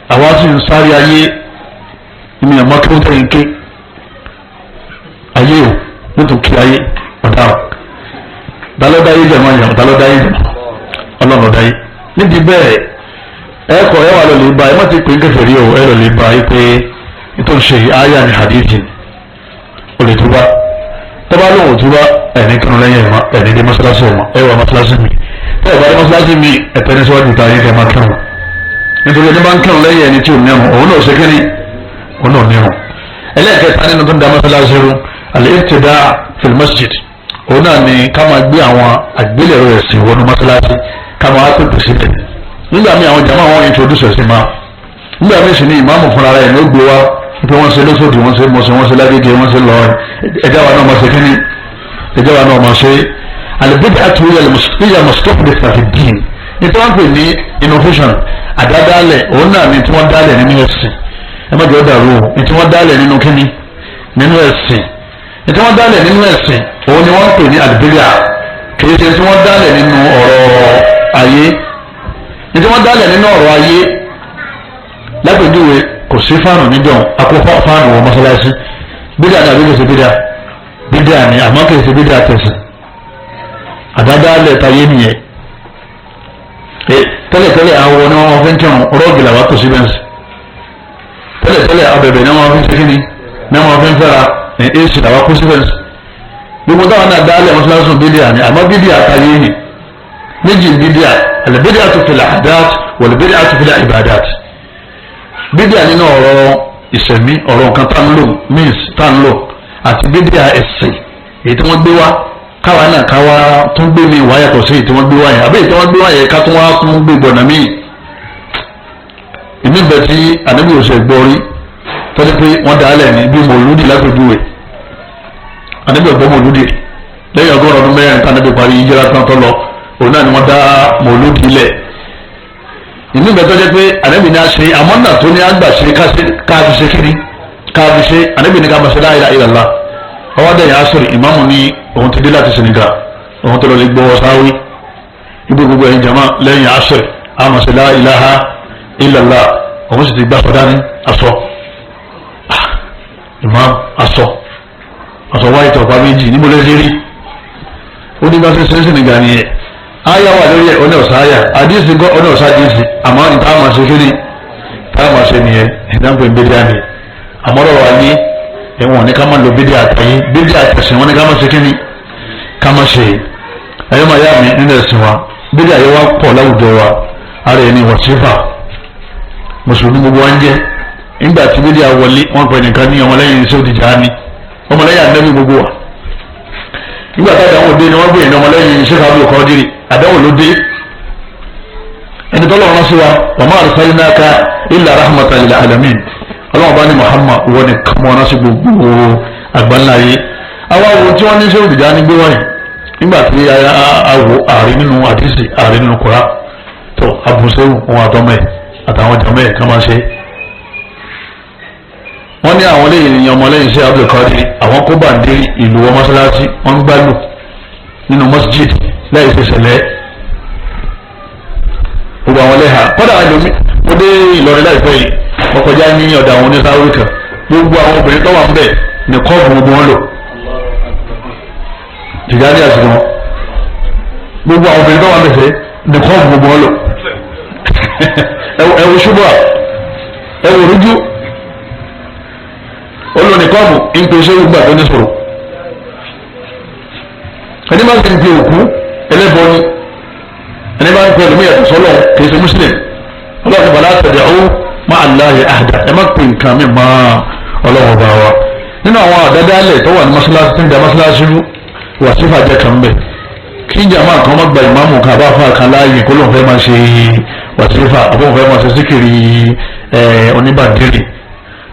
àwa sì ń sáré ayé ìmì àmọ́ kí wọ́n tẹ̀yìn ké ayé o nítorí kí ayé ọ̀daràn dalọ́dáyé jẹ̀mọ́ yẹn dalọ́dáyé jẹ̀mọ́ ọlọ́mọdáyé níbi bẹ́ẹ̀ ẹ̀kọ́ ẹ̀ wà lọ lè ba ẹ̀ má ti pè é kèfèrí o ẹ̀ lọ lè ba ẹ̀ pé nítorí ṣe àyà ní hadithi o lè túbá tọ́ba lóhùn túbá ẹ̀ní kanu lẹ́yìn ẹ̀ma ẹ̀ní dé mọ́sálásí ọ̀ma ẹ̀ wà mọ́sálásí mi tẹ́ ẹ̀ bá dé mọ́sálásí mi ẹ̀tẹ́ ní síwájú ta yín kẹ́ máa kírun nítorí ẹni bá ń kírun lẹ́yìn ẹni tí ò nírun òun náà ṣe kíni òun náà nírun ẹlẹ́ẹ̀kẹta nínú tó ń da mọ́sálásí rú al-ibtida' fil masjid òun náà ni ká máa gbé àwọn àgbélẹ̀rọ ẹ̀sìn wọnú mọ́sálásí ká máa pèpè síbẹ̀ nígbà míì àwọn jàmáà wọn introduce ẹ̀sìn máa nígbà míì sì ní ìmáàmù fúnra rẹ̀ ní ó gbé wá pé wọ́n ṣe lóṣòdì wọ́n ṣe mọ̀ọ́sẹ̀ wọ́n ṣe lágége wọ́n ṣe lọ́ọ̀rìn ẹ̀já wa náà máa ṣe kíní ẹ̀já wa náà máa ṣe al-bid'atu hiya mustahdatha fi ddin ní tí wọ́n pè ní innovation àdádálẹ̀ òun náà ni tí wọ́n dálẹ̀ nínú ẹ̀sìn ẹ má jẹ́ ó dàrú o ní tí wọ́n dálẹ̀ nínú kíní nínú ẹ̀sìn ní tí wọ́n dálẹ̀ nínú ẹ̀sìn òun ni wọ́n pè ní al-bid'ah kì í ṣe tí wọ́n dálẹ̀ nínú ọ̀rọ̀ ayé ní tí wọ́n dálẹ̀ nínú ọ̀rọ̀ ayé lápèjúwe kò sí fáànù níjọ́ akópa fáànù wọ mọ́sálásí bídà ni àbí kò sí bídà ni àmọ́ kì í ṣe bídà tẹ̀sán àdádálẹ̀ tayé nìyẹn tẹ́lẹ̀tẹ́lẹ̀ àwọn ni wọ́n fi ń kírun rọ́ọ̀gì làwọn kò sí bẹ́ǹsì tẹ́lẹ̀tẹ́lẹ̀ abẹ̀bẹ̀ ni wọ́n fi ń ṣe kíni ni wọ́n fi ń fẹ́ra ní èsì làwọn kò sí bẹ́ǹsì gbogbo táwọn náà dálẹ̀ mọ́sálásí bídà ni àmọ́ bídà tayé ni méjì bídà al-bid'atu fil ahdath wal-bid'atu fil ibadat bídà nínú ọ̀rọ̀ ìṣẹ̀mí ọ̀rọ̀ nǹkan tá ń lò means tá ń lò àti bídà ẹ̀sìn èyí tí wọ́n gbé wá káwa náà káwa tó ń gbé mi wá yàtọ̀ sí èyí tí wọ́n gbé wá yẹn àbí èyí tí wọ́n gbé wá yẹn ká tó wá tún gbé gbọ̀nà míì ìmí bẹ̀ tí ànábì òsè gbọ́ rí tọ́jú pé wọ́n dá lẹ̀ ní bí mòlúdì lápèjúwe ànábì ọ̀gbọ́n mòlúdì lẹ́yìn ọgọ́rùn ọdún mẹ́rin tí ànábì parí ìjẹ́ra tán tó lọ òun náà ni wọ́n dá mòlúdì lẹ̀ ìmí bẹ̀ tọ́jú pé ànábì ní a ṣe àmọ́ náà tó ní àgbà ṣe káàfi ṣe kíni káàfi ṣe ànábì ní ká máa ṣe la ilaha illallah ọwọ́ dẹ̀yìn asọ̀rọ̀ ìmáàmù ní òun ti dé láti Senegal òun tó lọ lè gbọ́ sáwí ibi gbogbo ẹ̀yin jama lẹ́yìn asr àmọ̀sí la ilaha illallah òun sì ti gbà sọ̀dá ní aṣọ imam aṣọ wáyé tọ̀pá méjì níbo lè rí ó ní bá ṣe ṣe nìgbà nìyẹn aya wà lórí ẹ̀ ọ̀nà ọ̀sá aya àdíìsì gbọ́ ọ̀nà ọ̀sá àdíìsì àmọ́ ìta àmà ṣe kíni ìta àmà ṣe nìyẹn ìdáǹpẹ̀ bídíà ni àmọ́rọ̀ wa ní ẹ̀wọ̀n ní ká máa lo bídíà àtàyé bídíà àtẹ̀sìn wọn ní ká máa ṣe kíni ká máa ṣe ẹ̀yọ́ máa yá mi nínú ẹ̀sìn wa bídíà yẹn wá pọ̀ láwùjọ wa ara ẹni wọ̀sífà mùsùlùmí gbogbo wa ń jẹ́ nígbà tí bídíà wọlé wọn pè nìkan ní ọmọlẹ́yìn iṣẹ́ òdìjà ni ọmọlẹ́yìn ànábì gbogbo wa nígbà tí àdáwò dé ni wọ́n gbé ìnáwó ọmọlẹ́yìn iṣẹ́ kábíyò kọ́ dírì àdáwò ló dé ẹni tọ́lọ́ wọn sí wa wa ma arsalnaka illa rahmatan lil alamin ọlọ́wọ́n bá ní Muhammad wọ́n ni kàmọ́ ọ́nà sí gbogbo àgbáńláyé àwọn àwọn tí wọ́n ní iṣẹ́ òdìjà ní gbé wáyé nígbà tí àwò ààrin nínú àdìsí ààrin nínú kura tó abùsẹ́wù ohun àtọ́mẹ́ àtàwọn jàmẹ́ ká máa ṣe wọ́n ní àwọn lẹ́yìn ọmọlẹ́yìn iṣẹ́ Abdulkadir àwọn kó bá ń dé ìlú wọn mọ́sálásí wọ́n ń gbálù nínú masjid láì ṣe ṣẹlẹ̀ gbogbo àwọn lẹ́hà kọ́dà àjọmí ó dé Ìlọrin láìpẹ́ yìí wọ́n kọjá ní ọ̀dà àwọn oníṣàwórí kan gbogbo àwọn obìnrin tó wà ń bẹ̀ ní kọ́ọ̀bù gbogbo wọn lò tìjáde àsìkò wọn gbogbo àwọn obìnrin tó wà ń bẹ̀ ní kọ́ọ̀bù gbogbo wọn lò ẹ̀wù ṣubúà ẹ̀wù rújú olùnìkọ́ọ̀bù ìpèsè gbogbo àti oníṣòro ẹni máa ń fi ìpè òkú ẹlẹ́bọ ni ẹni máa ń pè ẹlòmíyà tó sọ́lọ́ kìí ṣe muslim ọlọ́run bàlá tẹ̀lé ọ́ máa Allahi ahada ẹ má pè nǹkan mi máa ọlọ́run bá wa nínú àwọn àdádálẹ̀ tó wà ní mọ́ṣáláṣí tí ń da mọ́ṣáláṣí rú wàsífà jẹ́ kan bẹ̀ kí jàmá kan má gba ìmáàmù kan bá fà kan láàyè kó lóun fẹ́ máa ṣe wàsífà àbóun fẹ́ máa ṣe síkìrì oníbàndírì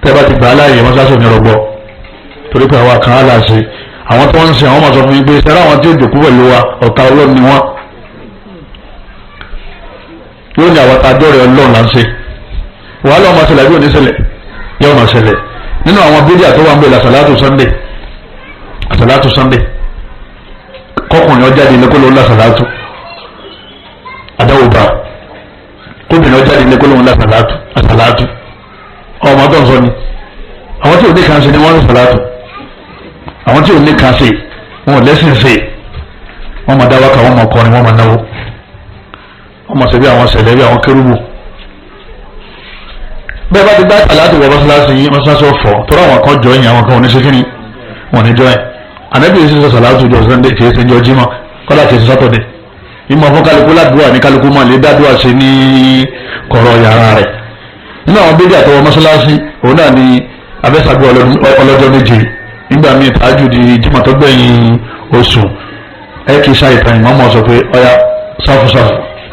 tẹ́ bá ti gbà á láàyè mọ́ṣáláṣí òní ọ̀rọ̀gbọ́ torí pé àwa kan á là ṣe àwọn tó ń sin àwọn máa sọ fún mi pé sẹ́rẹ́ àwọn tí ó jòkó pẹ̀lú wa ọ̀tá ọlọ́run ni wọ́n yóò ní àwọn àjọrẹ̀ ọlọ́run là ń ṣe wàhálà ọmọ ṣẹlẹ̀ bí oníṣẹlẹ̀ yóò máa ṣẹlẹ̀ nínú àwọn bídíà tó wà ń bẹ àṣàlátù Sunday kọkùnrin ọjà di lẹ́kọ́ lóun lásàlátù adáwòbá kóbìnrin ọjà di lẹ́kọ́ lóun lásàlátù ọmọ tó ń sọ ni àwọn tí ò ní kan ṣe ni wọ́n ń sàlátù àwọn tí ò ní kan ṣe wọn ò lẹ́sìn ṣe wọ́n máa dáwọ́ ká wọ́n máa kọrin wọ́n máa náwó wọ́n máa ṣe bí àwọn ṣẹlẹ̀ bí àwọn kérúbù bẹ́ẹ̀ bá ti dá àlàáfíà wọ mọ́ṣáláṣí yín mọ́ṣáláṣí ọ̀fọ̀ tó ráwọn kan jọ yín àwọn kan ò ní ṣe kíni wọn ò ní jọ yín ànábì yìí ṣe sàlátù jọ Sunday kìí ṣe jọ Jímọ̀ kọ́lá kìí ṣe Sátọ̀dẹ̀ ìmọ̀ fún kálukú ládùúgbò ní kálukú máa lè dádùúgbò ṣe ní kọ̀rọ̀ yàrá rẹ̀ nínú àwọn bíbí àtọwọ́ mọ́ṣáláṣí òun náà ni abẹ́sàgbé ọlọ́jọ́ méje nígbà míì tààjù di Jímọ̀ tó gbẹ̀yìn oṣù ẹ kì í ṣe àìtàn ìmọ̀ọ́mọ́ sọ pé ọya sáfù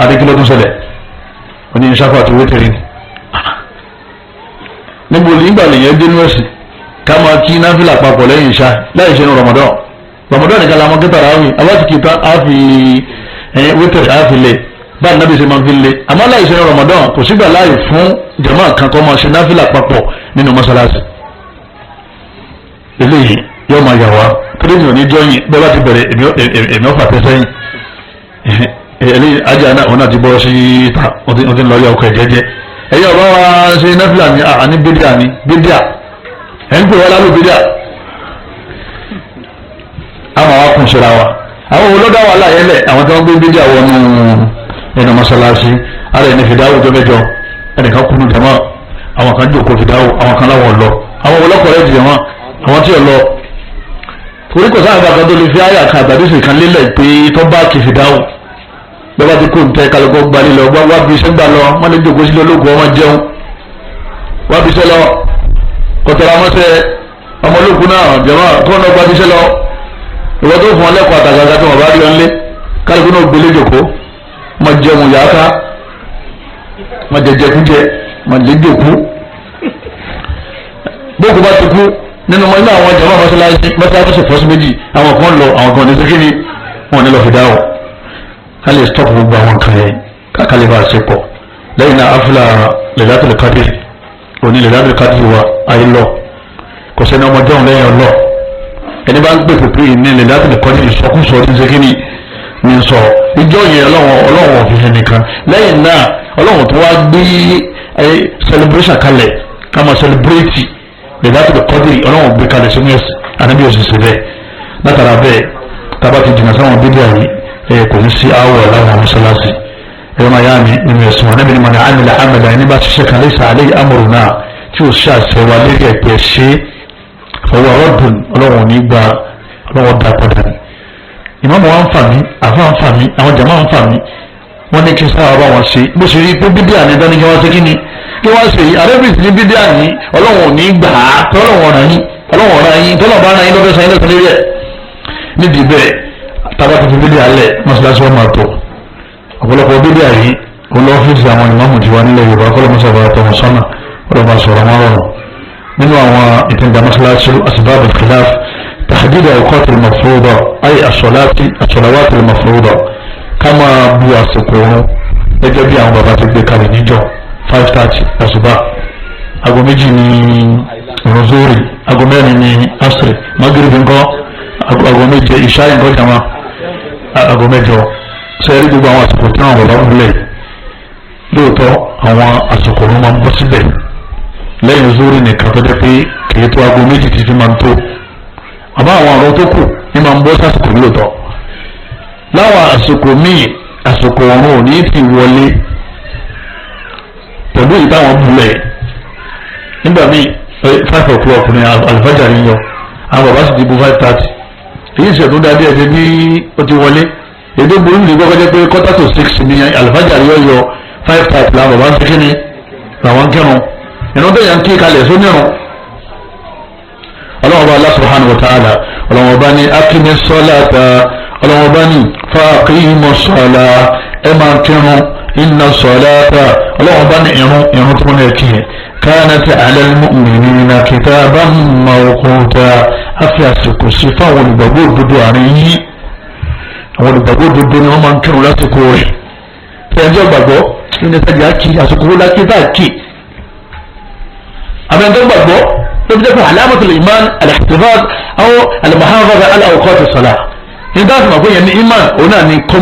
adékìlọ́dún ṣẹlẹ̀ oní ìṣàfù àti wétèrè níbo nígbà lèyẹn dé nọ́ọ̀sì ká máa kí náfìlà papọ̀ lẹ́yìn ìṣá láì ṣe ní Ramadan nìkan la mọ́ kí tàràwì abátìkì tán á fi wétèrè á fi lè báyìí nábì ṣe máa fi lè àmọ́ láì ṣe ní Ramadan kò sígbà láì fún jàmáà kan kọ́ máa ṣe náfìlà papọ̀ nínú mọ́ṣáláṣí eléyìí yóò máa yà wá torí mi ò ní jọyìn bẹ́ẹ̀ bá ti bẹ̀rẹ̀ èmi ọ̀fà tẹ́ sẹ́yìn eléyìí ajá náà òun náà ti bọ́ sí ta ó ti ń lọ yọ ọkọ̀ ẹ̀jẹ̀jẹ̀ ẹ̀yẹ́ ọba wa ṣe náfìlà ní àní bídíà ní bídíà ẹ̀ ń pè wá lálù bídíà àwọn wa kùn síra wa àwọn olódà wà láyẹlẹ àwọn tí wọ́n gbé bídíà wọnú ẹnu mọ́ṣáláṣí ara ẹni fìdáwò tó mẹ́jọ ẹnìkan kùnú jẹmọ́ àwọn kan jòkó fìdáwò àwọn kan láwọn lọ àwọn olókọ̀ rẹ̀ jẹmọ́ àwọn tí ò lọ torí kò sáà gbàgbọ́ tó lè fi àyà kan àtàdísì kan lélẹ̀ pé tó bá kì fìdáwò lọ́ba tí kò ń tẹ kálukọ́ gbalẹ̀ lọ wá bí iṣẹ́ gbà lọ wọ́n lè jòkó sílẹ̀ ológun ọmọ jẹun wá bí iṣẹ́ lọ kọ̀tọ̀rọ̀ amọ́sẹ̀ ọmọ ológun náà jẹ̀mọ́ kó náà gba bí iṣẹ́ lọ ìwọ́n tó fún ọ lẹ́kọ̀ọ́ àtàgàgà tí wọ́n bá rí ọ nílé kálukú náà gbélé jòkó má jẹun yàtá má jẹjẹkújẹ má jẹjẹkú bókù bá ti kú nínú ọmọ ilé àwọn jẹ̀mọ́ mọ́sálásí fọ́sí méjì àwọn kan lọ àwọn kan ní sẹ́kìnì wọn ní lọ fi dáwọ̀ ká lè stop gbogbo àwọn kan yẹn ká lè bá a ṣe pọ̀ lẹ́yìn náà afúlà Lailatul Qadr òní Lailatul Qadr wa ayé lọ kò sẹ́ni ọmọ jẹun lẹ́yìn ọlọ́ ẹni bá ń gbé pèpè ní Lailatul Qadr ìsọkúsọ ní sẹ́kìnì ní sọ ìjọ yẹn ọlọ́run òfin nìkan lẹ́yìn náà ọlọ́run tó wá gbé celebration kalẹ̀ ká máa celebrate Lailatul Qadr ọlọ́run gbé kalẹ̀ sínú ẹ̀sìn ànábì òṣìṣẹ́ bẹ́ẹ̀ látara bẹ́ẹ̀ tábà ti jìnnà sáwọn bíbí àyè kò ní sí àwọ̀ láwọn mọ́sálásí ẹ̀rọ máa yá mi nínú ẹ̀sìn wọn níbi ni mọ̀nà àmìlà àmìlà ẹni bá ṣiṣẹ́ kan laysa alayhi amruna tí ó ṣe àṣẹwà lérí ẹ̀pẹ́ ṣe fọwọ́ ọ̀rọ̀dùn ọlọ́run ní gba ọlọ́run dá padà ní. ìmáàmù wa ń fà mí àfa ń fà mí àwọn jàmáà ń fà mí wọ́n ní kí sáà bá wọn ṣe bó ṣe rí pé bíbí àní dání kí wọ́n ṣe kí ni kí wọ́n ṣe yìí àrẹ́bìsì ní bíbí àní ọlọ́run ní gbà á tọ́lọ́run ọ̀ràn yín tọ́lọ́run bá ara yín lọ́fẹ́ sanyí lẹ́sẹ̀ lérí ẹ̀ nídìí bẹ́ẹ̀ tábà ti fi bíbí alẹ̀ mọ́ṣáláṣí wọn máa tó ọ̀pọ̀lọpọ̀ bíbí àyí olóòfíìsì àwọn ìmáàmù tí wà nílẹ̀ Yorùbá kọ́lọ́ mọ́sá bá tọmọ sọ́nà ọ̀rọ̀ bá sọ̀rọ̀ wọn rọrùn nínú àwọn ìpínlẹ̀ mọ́ṣáláṣí asbab al-khilaf tahdid al-awqat al-mafruda ay as-salawat al-mafruda ká máa bu àsìkò oorun gẹ́gẹ́ bí àwọn bàbá ti gbé kalẹ̀ níjọ́ 5:30 àṣùbà aago 2 ní rosori aago 4 ní asri maghrib nǹkan aago 7 ìṣá nǹkan jama aago 8 sẹ́yìn gbogbo àwọn àsìkò tí àwọn bàbá múlẹ̀ lóòótọ́ àwọn àsìkò ló máa ń bọ́ síbẹ̀ lẹ́yìn zórí nìkan tó dé pé kìí tó aago 2 títí máa ń tó àmọ́ àwọn àrùn tó kù ní máa ń bọ́ sásìkò lóòótọ́ láwọn àsìkò míì àsìkò ọ̀run ò ní ti wọlé pẹ̀lú ìtàwọn múlẹ̀ nígbà míì 5 o'clock ní alifájàrí yọ àwọn bàbá sì ti bu 5:30 èyí ìṣẹ̀dún dáadé ẹ̀jẹ̀ bí ó ti wọlé èdè burú ní gbọ́gbọ́ jẹ́ pé 5:45 ní alifájàrí yọ 5:30 làwọn bàbá ń ṣe kíni làwọn kẹrùn ìran tó yàn kí kalẹ̀ só nírun ọlọ́wọ́n bá Allah subhanahu wa ta'ala ọlọ́wọ́n bá ní akimi salata ọlọ́wọ́n bá ní faqimu sala ẹ máa kírun inna salata ọlọ́wọ́n bá ní irun tó ní ẹ̀kí kanat ala al-mu'minina kitaban mawquta afi àsìkò sí fáwọn olùgbàgbọ́ òdodo àárín yìí àwọn olùgbàgbọ́ òdodo ni wọ́n máa ń kírun lásìkò rẹ̀ ẹjọ́ gbàgbọ́ ní ẹsẹ̀dì àkì àsìkò wọlé àkì bá àkì àmì ẹjọ́ gbàgbọ́ ló fi jẹ́ pé alamatul iman al-ihtifaz aw al-muhafaza ala awqat as-salah ní dáàbò máa gbóyè ní iman òun náà ni kọ́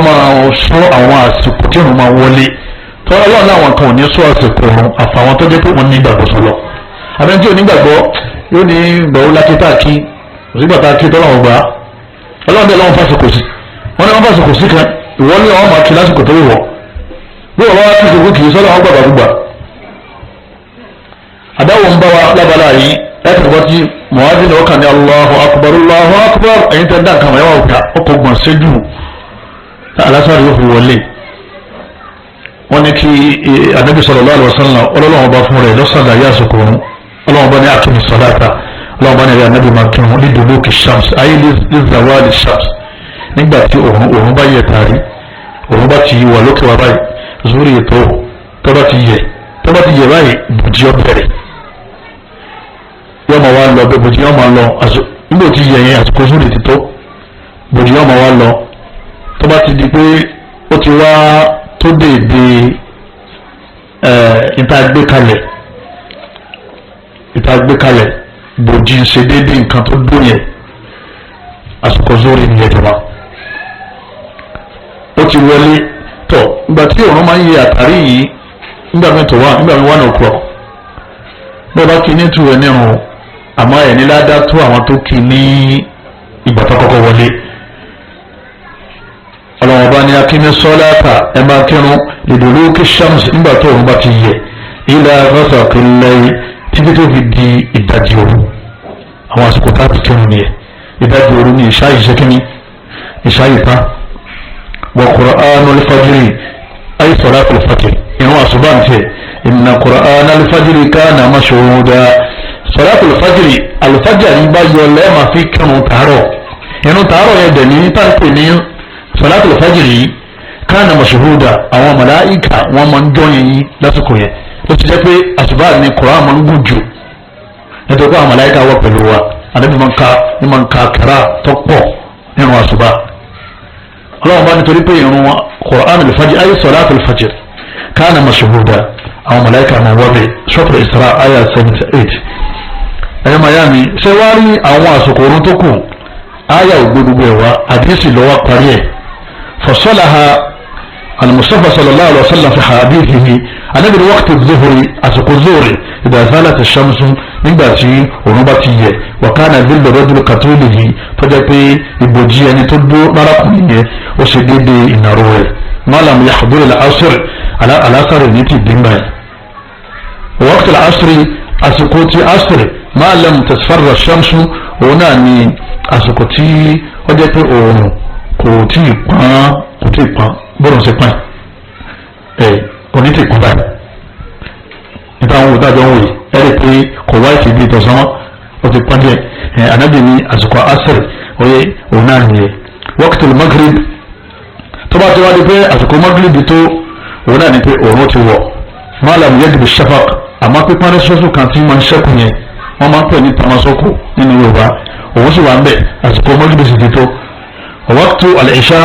máa sọ àwọn àsìkò tí òun máa wọlé tó ọlọ́run náà wọn kan ò ní sọ àsìkò òun àfàwọn tó jẹ́ pé wọ́n ní ìgbàgbọ́ sọlọ àmì ẹjọ́ onígbàgbọ́ yóò ní gbàwó lákì tá àkì òsígbà tá àkì tọ́lọ́wọ́n gbà ọlọ́run bẹ́ẹ̀ lọ́wọ́n fásitì kò sí wọ́n ní wọ́n fásitì kò sí kan ìwọ ní àwọn máa kí lásìkò tó wọ̀ bí wọ́n wá kí ìṣòro kì í sọ́dọ̀ àwọn gbàgbà gbogbo àdáwò ń bá wa lábala yìí láti wọ́n ti mọ̀wádìí ní ọkàn ní Allahu akbar ẹ̀yin tẹ́ dá nǹkan mọ̀ ẹ̀wọ̀n òkà ọkọ̀ gbọ̀n séjú alásàrò yóò fi wọlé wọ́n ní kí Ànábì sallallahu alaihi wasallam ọlọ́wọ́n bá fún rẹ̀ lọ́sàdá yá àsìkò òun ọlọ́wọ́n bá ní akimi salata ọlọ́wọ́n bá ní ẹ̀rẹ́ Ànábì máa kírun liduluki shams ayé lizawali shams nígbà tí òun bá yẹ tàrí òun bá ti wà lókè wá báyìí zúrí ètò tó bá ti yẹ báyìí bùjí ọ bẹ̀rẹ̀ yọ ma wá lọ bẹ bùjí ọ ma lọ nígbà tí yẹ yẹn àsìkò zúrí ti tó bùjí ọ ma wá lọ tó bá ti di pé ó ti wá tó déédé ìta gbé kalẹ̀ bùjí ń ṣe déédé nǹkan tó dún yẹn àsìkò zúrí ni yẹ jọba ó ti wọlé tọ ìgbà tí òun máa ń yẹ àtàrí yìí nígbà mi tó wà nígbà mi 1 o'clock bó bá kí ní tu ẹ nírun àmọ́ ẹ ní ládàá tó àwọn tó kí ní ìgbà tó kọ́kọ́ wọlé ọlọ́wọ́n bá ní akíní sọ́láàtà ẹ máa kírun liduluki shams nígbà tó òun bá ti yẹ ila ghasaqil layl títí tó fi di ìdajì òru àwọn àsìkò tá a ti kírun nìyẹn ìdajì òru ní ìṣá ìṣẹ́kíní ìṣá ìta وقرآن الفجر أي صلاة الفجر إنه أصبان فيه إن قرآن الفجر كان مشهودا صلاة الفجر يبا يولي ما في كانوا تارو إنه تارو يدني تاركني صلاة الفجر كان مشهودا أو ملائكة ومن جوني لسكوية لسجد أصبان القرآن من بوجو نتوقع ملائكة وقلوا أنا بمن كاكرا تقو إنه أصبان ọlọ́run bá nítorí pé ìrun Qur'an al-fajr ayé salat al-fajr kana mashhuda àwọn màláíkà máa wọ́bẹ̀ Surah Isra ayé 78 ẹ̀yẹ́ miami ṣé wá rí àwọn àsìkò orun tó kù aya ògbódùgbò ẹ̀wà àdìsí lọ́wọ́ parí ẹ̀ fasalaha al-Mustafa sallallahu alaihi wa sallam fi hadithihi anabi ni waqti zuhuri àsìkò zuhuri idha zalat ash-shamsu nígbà tí òun bá ti yẹ wa kana dhillu rajul katulihi tó jẹ́ pé ìbòjì ẹni tó dúró lárakùnrin yẹn ó ṣe déédéé ìnáró rẹ̀ malam yahdur al-asr al-asr ní ti dín báyìí waqti al-asr àsìkò tí asr malam tasfarra ash-shamsu òun náà ni àsìkò tí ó jẹ́ pé òòrùn kò tí ì pọ́n bọ́rọ̀ sí pọ́n kò ní tí ì pọ́n báyìí nípa àwọn òdájọ́ wòye ẹ̀rẹ́ pé kò wá ìfì bí ìtọ̀sán ó ti pọ́n díẹ̀ ànábì ní àsìkò asr oyè òun náà nìyẹn waqtul maghrib tó bá ti wá di pé àsìkò maghrib tó òun náà ní pé òòrùn ti wọ̀ malam yadbi shafaq àmọ́ pípọ́n ní sọ́sù kan tí máa ń ṣẹ́kù yẹn wọ́n máa ń pè ní tamasoko nínú Yorùbá òun sì wà ń bẹ̀ àsìkò maghrib sì ti tó waqtu al-isha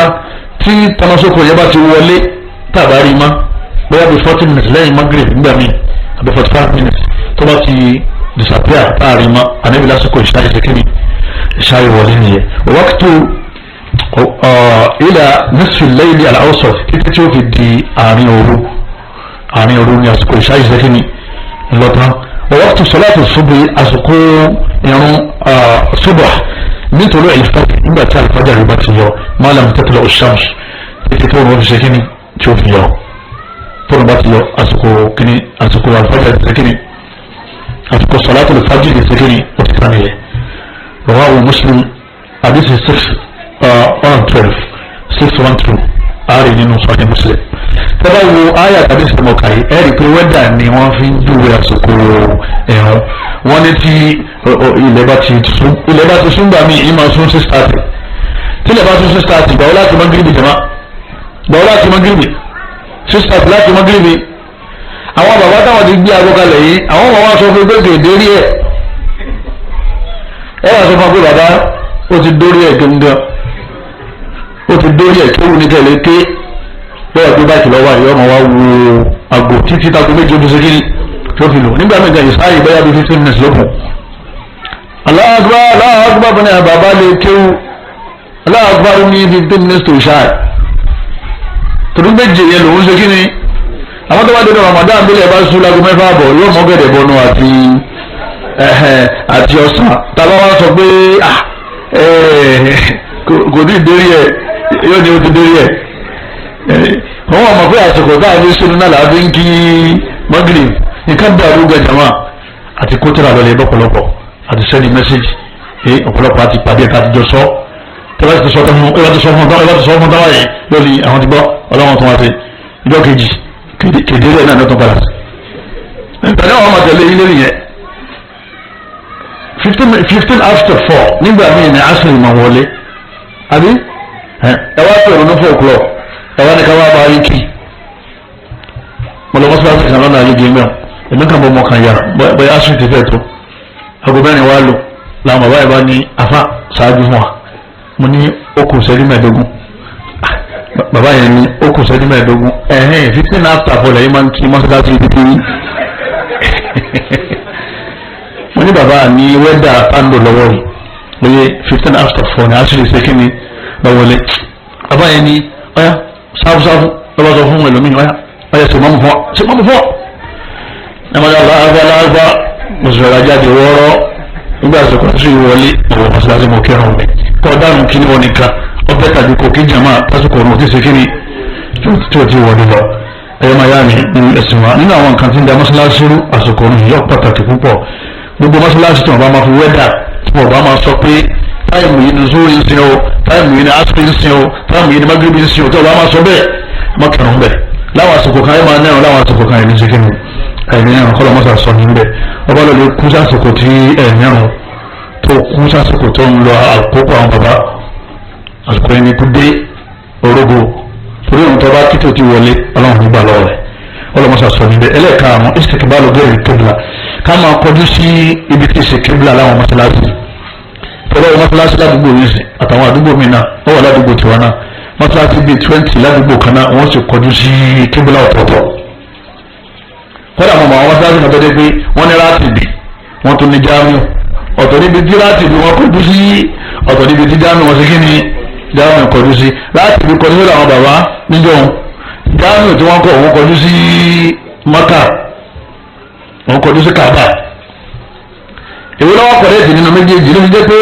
tí tamasoko yẹn bá ti wọlé tàbárí ma bóyá bí 40 minutes lẹ́yìn maghrib nígbà míì àbí 45 minutes tó bá ti disappear táàrí ma ànábi lásìkò ìṣáyé sekiri ìṣáyé wọlé nìyẹn waqtu ila nisfi al-layli al-awsat títí tí ó fi di àárín òru ní àsìkò ìṣáyé sekiri ńlọtàn waqtu salatu subhi àsìkò irun subh nítorí ìfẹ́ nígbà tí alifájà rẹ̀ bá ti yọ malam tatla ash-shams títí tó rọ̀ fi sekiri tí ó fi yọ tó bá ti yọ àsìkò alifájà ti sekiri àsìkò salatu al-fajr ti sekiri ó ti tán nìyẹn rawahu Muslim hadith 612 ààrẹ nínú Sahih Muslim tọ́lá wo ayé àtàbí ìsìnkú kàyí ẹ̀rí pé wẹ́dà ni wọ́n fi ń dúró àsìkò ẹ̀rùn wọ́n ní tí ilẹ̀ bá ti sún gbà mí ìmọ̀ sún 6:30 tí ilẹ̀ bá sún 6:30 gbàwó láti magribi jama gbàwó láti magribi 6:30 láti magribi àwọn bàbá táwọn ti gbé agbókalẹ̀ yìí àwọn bàbá sọ fún gbèsè ìdérí ẹ̀ wà sọ fún pé bàbá ó ti dórí ẹ̀ gangan ó ti dórí ẹ̀ kéwù ní tẹ̀lé ké lọ́wọ́ pé báyìí lọ́wọ́ àyè ọmọ wa wo àgbo títí tako méjì ojú sí kíni tó fi lò nígbà mẹ́ta ìsáyè bẹ́yà bí 15 minutes lókun. Allahu Akbar Allahu Akbar fún ẹ̀ bàbá lè kéwù Allahu Akbar ní 15 minutes tó ṣáà torí méje yẹn lòún ṣe kíni àwọn tó bá dé ní Ramadan bí lè bá sùn lágbo mẹ́fà bọ̀ yóò mọ́ gẹ̀dẹ̀ bọ́nu àti ọ̀sán tàbá wá sọ pé kò ní ìdérí ẹ̀ yóò ní o ti dérí ẹ̀ wọ́n wà mọ̀ pé àsìkò tá a ní sínú náà láti ń kí mọ́gìrì nǹkan bí àrùn gẹ̀jàmá àti kótóra lọ́lẹ̀ lọ́pọ̀lọpọ̀ àti sẹ́ni mẹ́sẹ̀gì ọ̀pọ̀lọpọ̀ àti pàdé ẹ̀ka àtijọ́ sọ tẹ́lá ti sọ fún táwa yẹn lórí àwọn ti gbọ́ ọlọ́wọ́n tó wá sí ìjọ kejì kéde rẹ̀ náà lọ́tọ̀ padà sí. ìpàdé àwọn ọmọ tẹ̀lé ilé nìyẹn 15 after 4 nígbà míì ní asiri máa wọlé àbí ẹ wá pẹ̀lú ní 4 o'clock ẹ wá ní ká wá bá yín kí mo lọ mọ́sálásí kan lọ́nà ayé gẹ́gẹ́ èmi kan bọ́ mọ́ kan yàrá bóyá asiri ti fẹ́ tó aago mẹ́rin wá lò làwọn bàbá yẹn bá ní afa ṣáájú fún wa mo ní ó kù ṣẹ́jú mẹ́ẹ̀ẹ́dógún bàbá yẹn ní ó kù ṣẹ́jú mẹ́ẹ̀ẹ́dógún 15 after 4 lẹ́yìn máa ń kí mọ́sálásí ibi tí mo ní bàbá ní wẹ́dà pàǹdò lọ́wọ́ yìí lóye 15 after 4 ní asiri ṣe kí ni lọ́wọ́lé bàbá yẹn ní ọ̀yá sáfúsáfú lọ́wọ́ sọ fún ẹlòmíì ọ̀yá ṣe mọ́mú fún ọ ẹ máa yàrá aláàbá mùsùlùmí ajáde wọ́ọ́rọ́ nígbà tó kọ́ sí ìwọlé ọ̀wọ́ mọ́sálásí mọ́ kẹrùn mi kọ́ dánù kí ni wọ́n nìkan ọbẹ̀ tàbí kò kí jàmá lásìkò ọ̀run òtí ṣe kí ni tí ó ti wọlé lọ ẹ̀yọ́ máa yá mi nínú ẹ̀sìn wa nínú àwọn nǹkan tí ń da mọ́sálásí rú àsìkò ọ̀run yìí pàtàkì púpọ̀ gbogbo mọ́sálásí tí wọ́n bá máa fi wẹ́dà tí wọ́n bá máa sọ pé táìmù yìí ni zuri ń sin o táìmù yìí ni asiri ń sin o táìmù yìí ni magrebi ń sin o tí wọ́n bá máa sọ bẹ́ẹ̀ mọ́kànlá ń bẹ̀ láwọn àsìkò kan ẹ̀ máa nẹ́rùn láwọn àsìkò kan ẹ̀ ní ṣẹ́kínú ẹ̀mí ẹ̀rùn kọ́lọ̀ mọ́sà sọ ní bẹ̀ ọba lọ́lẹ̀ kú sásìkò tí ẹ̀mí ẹ̀rùn tó kú sásìkò tó ń lọ àkókò àwọn bàbá àsìkò ẹni kú dé orógo torí ohun tó bá títò ti wọlé ọlọ́run nígbà lọ́wọ́ rẹ̀ ọlọ́mọsà sọ níbẹ̀ ẹlẹ́ẹ̀karùn-ún istikbalu gẹ́rì kébìlà ká máa kọjú sí ibi tí ìṣe kébìlà láwọn mọ́sálásí tọ́lọ́ mọ́sálásí ládùúgbò yìí sí àtàwọn àdúgbò mi náà ó wà ládùúgbò tiwa náà mọ́sálásí bíi 20 ládùúgbò kan náà wọ́n sì kọjú sí kébìlà ọ̀tọ̀ọ̀tọ̀ kódà mọ̀ àwọn mọ́sálásí náà tọ́jú pé wọ́n ní láti bì wọ́n tún ní jáàmù ọ̀tọ̀ níbi tí láti ibi wọn kọjú sí ọ̀tọ̀ níbi tí jáàmù wọn sí kí ni jáàmù kọjú sí láti ibi kọjú sí àwọn bàbá níjọ́ jáàmù tí wọ́n kọ̀ wọ́n kọjú sí Mákà wọ́n kọjú sí Káàbà èwo lọ́wọ́ kọ̀rẹ́ẹ̀tì nínú méjèèjì ló fi jẹ́ pé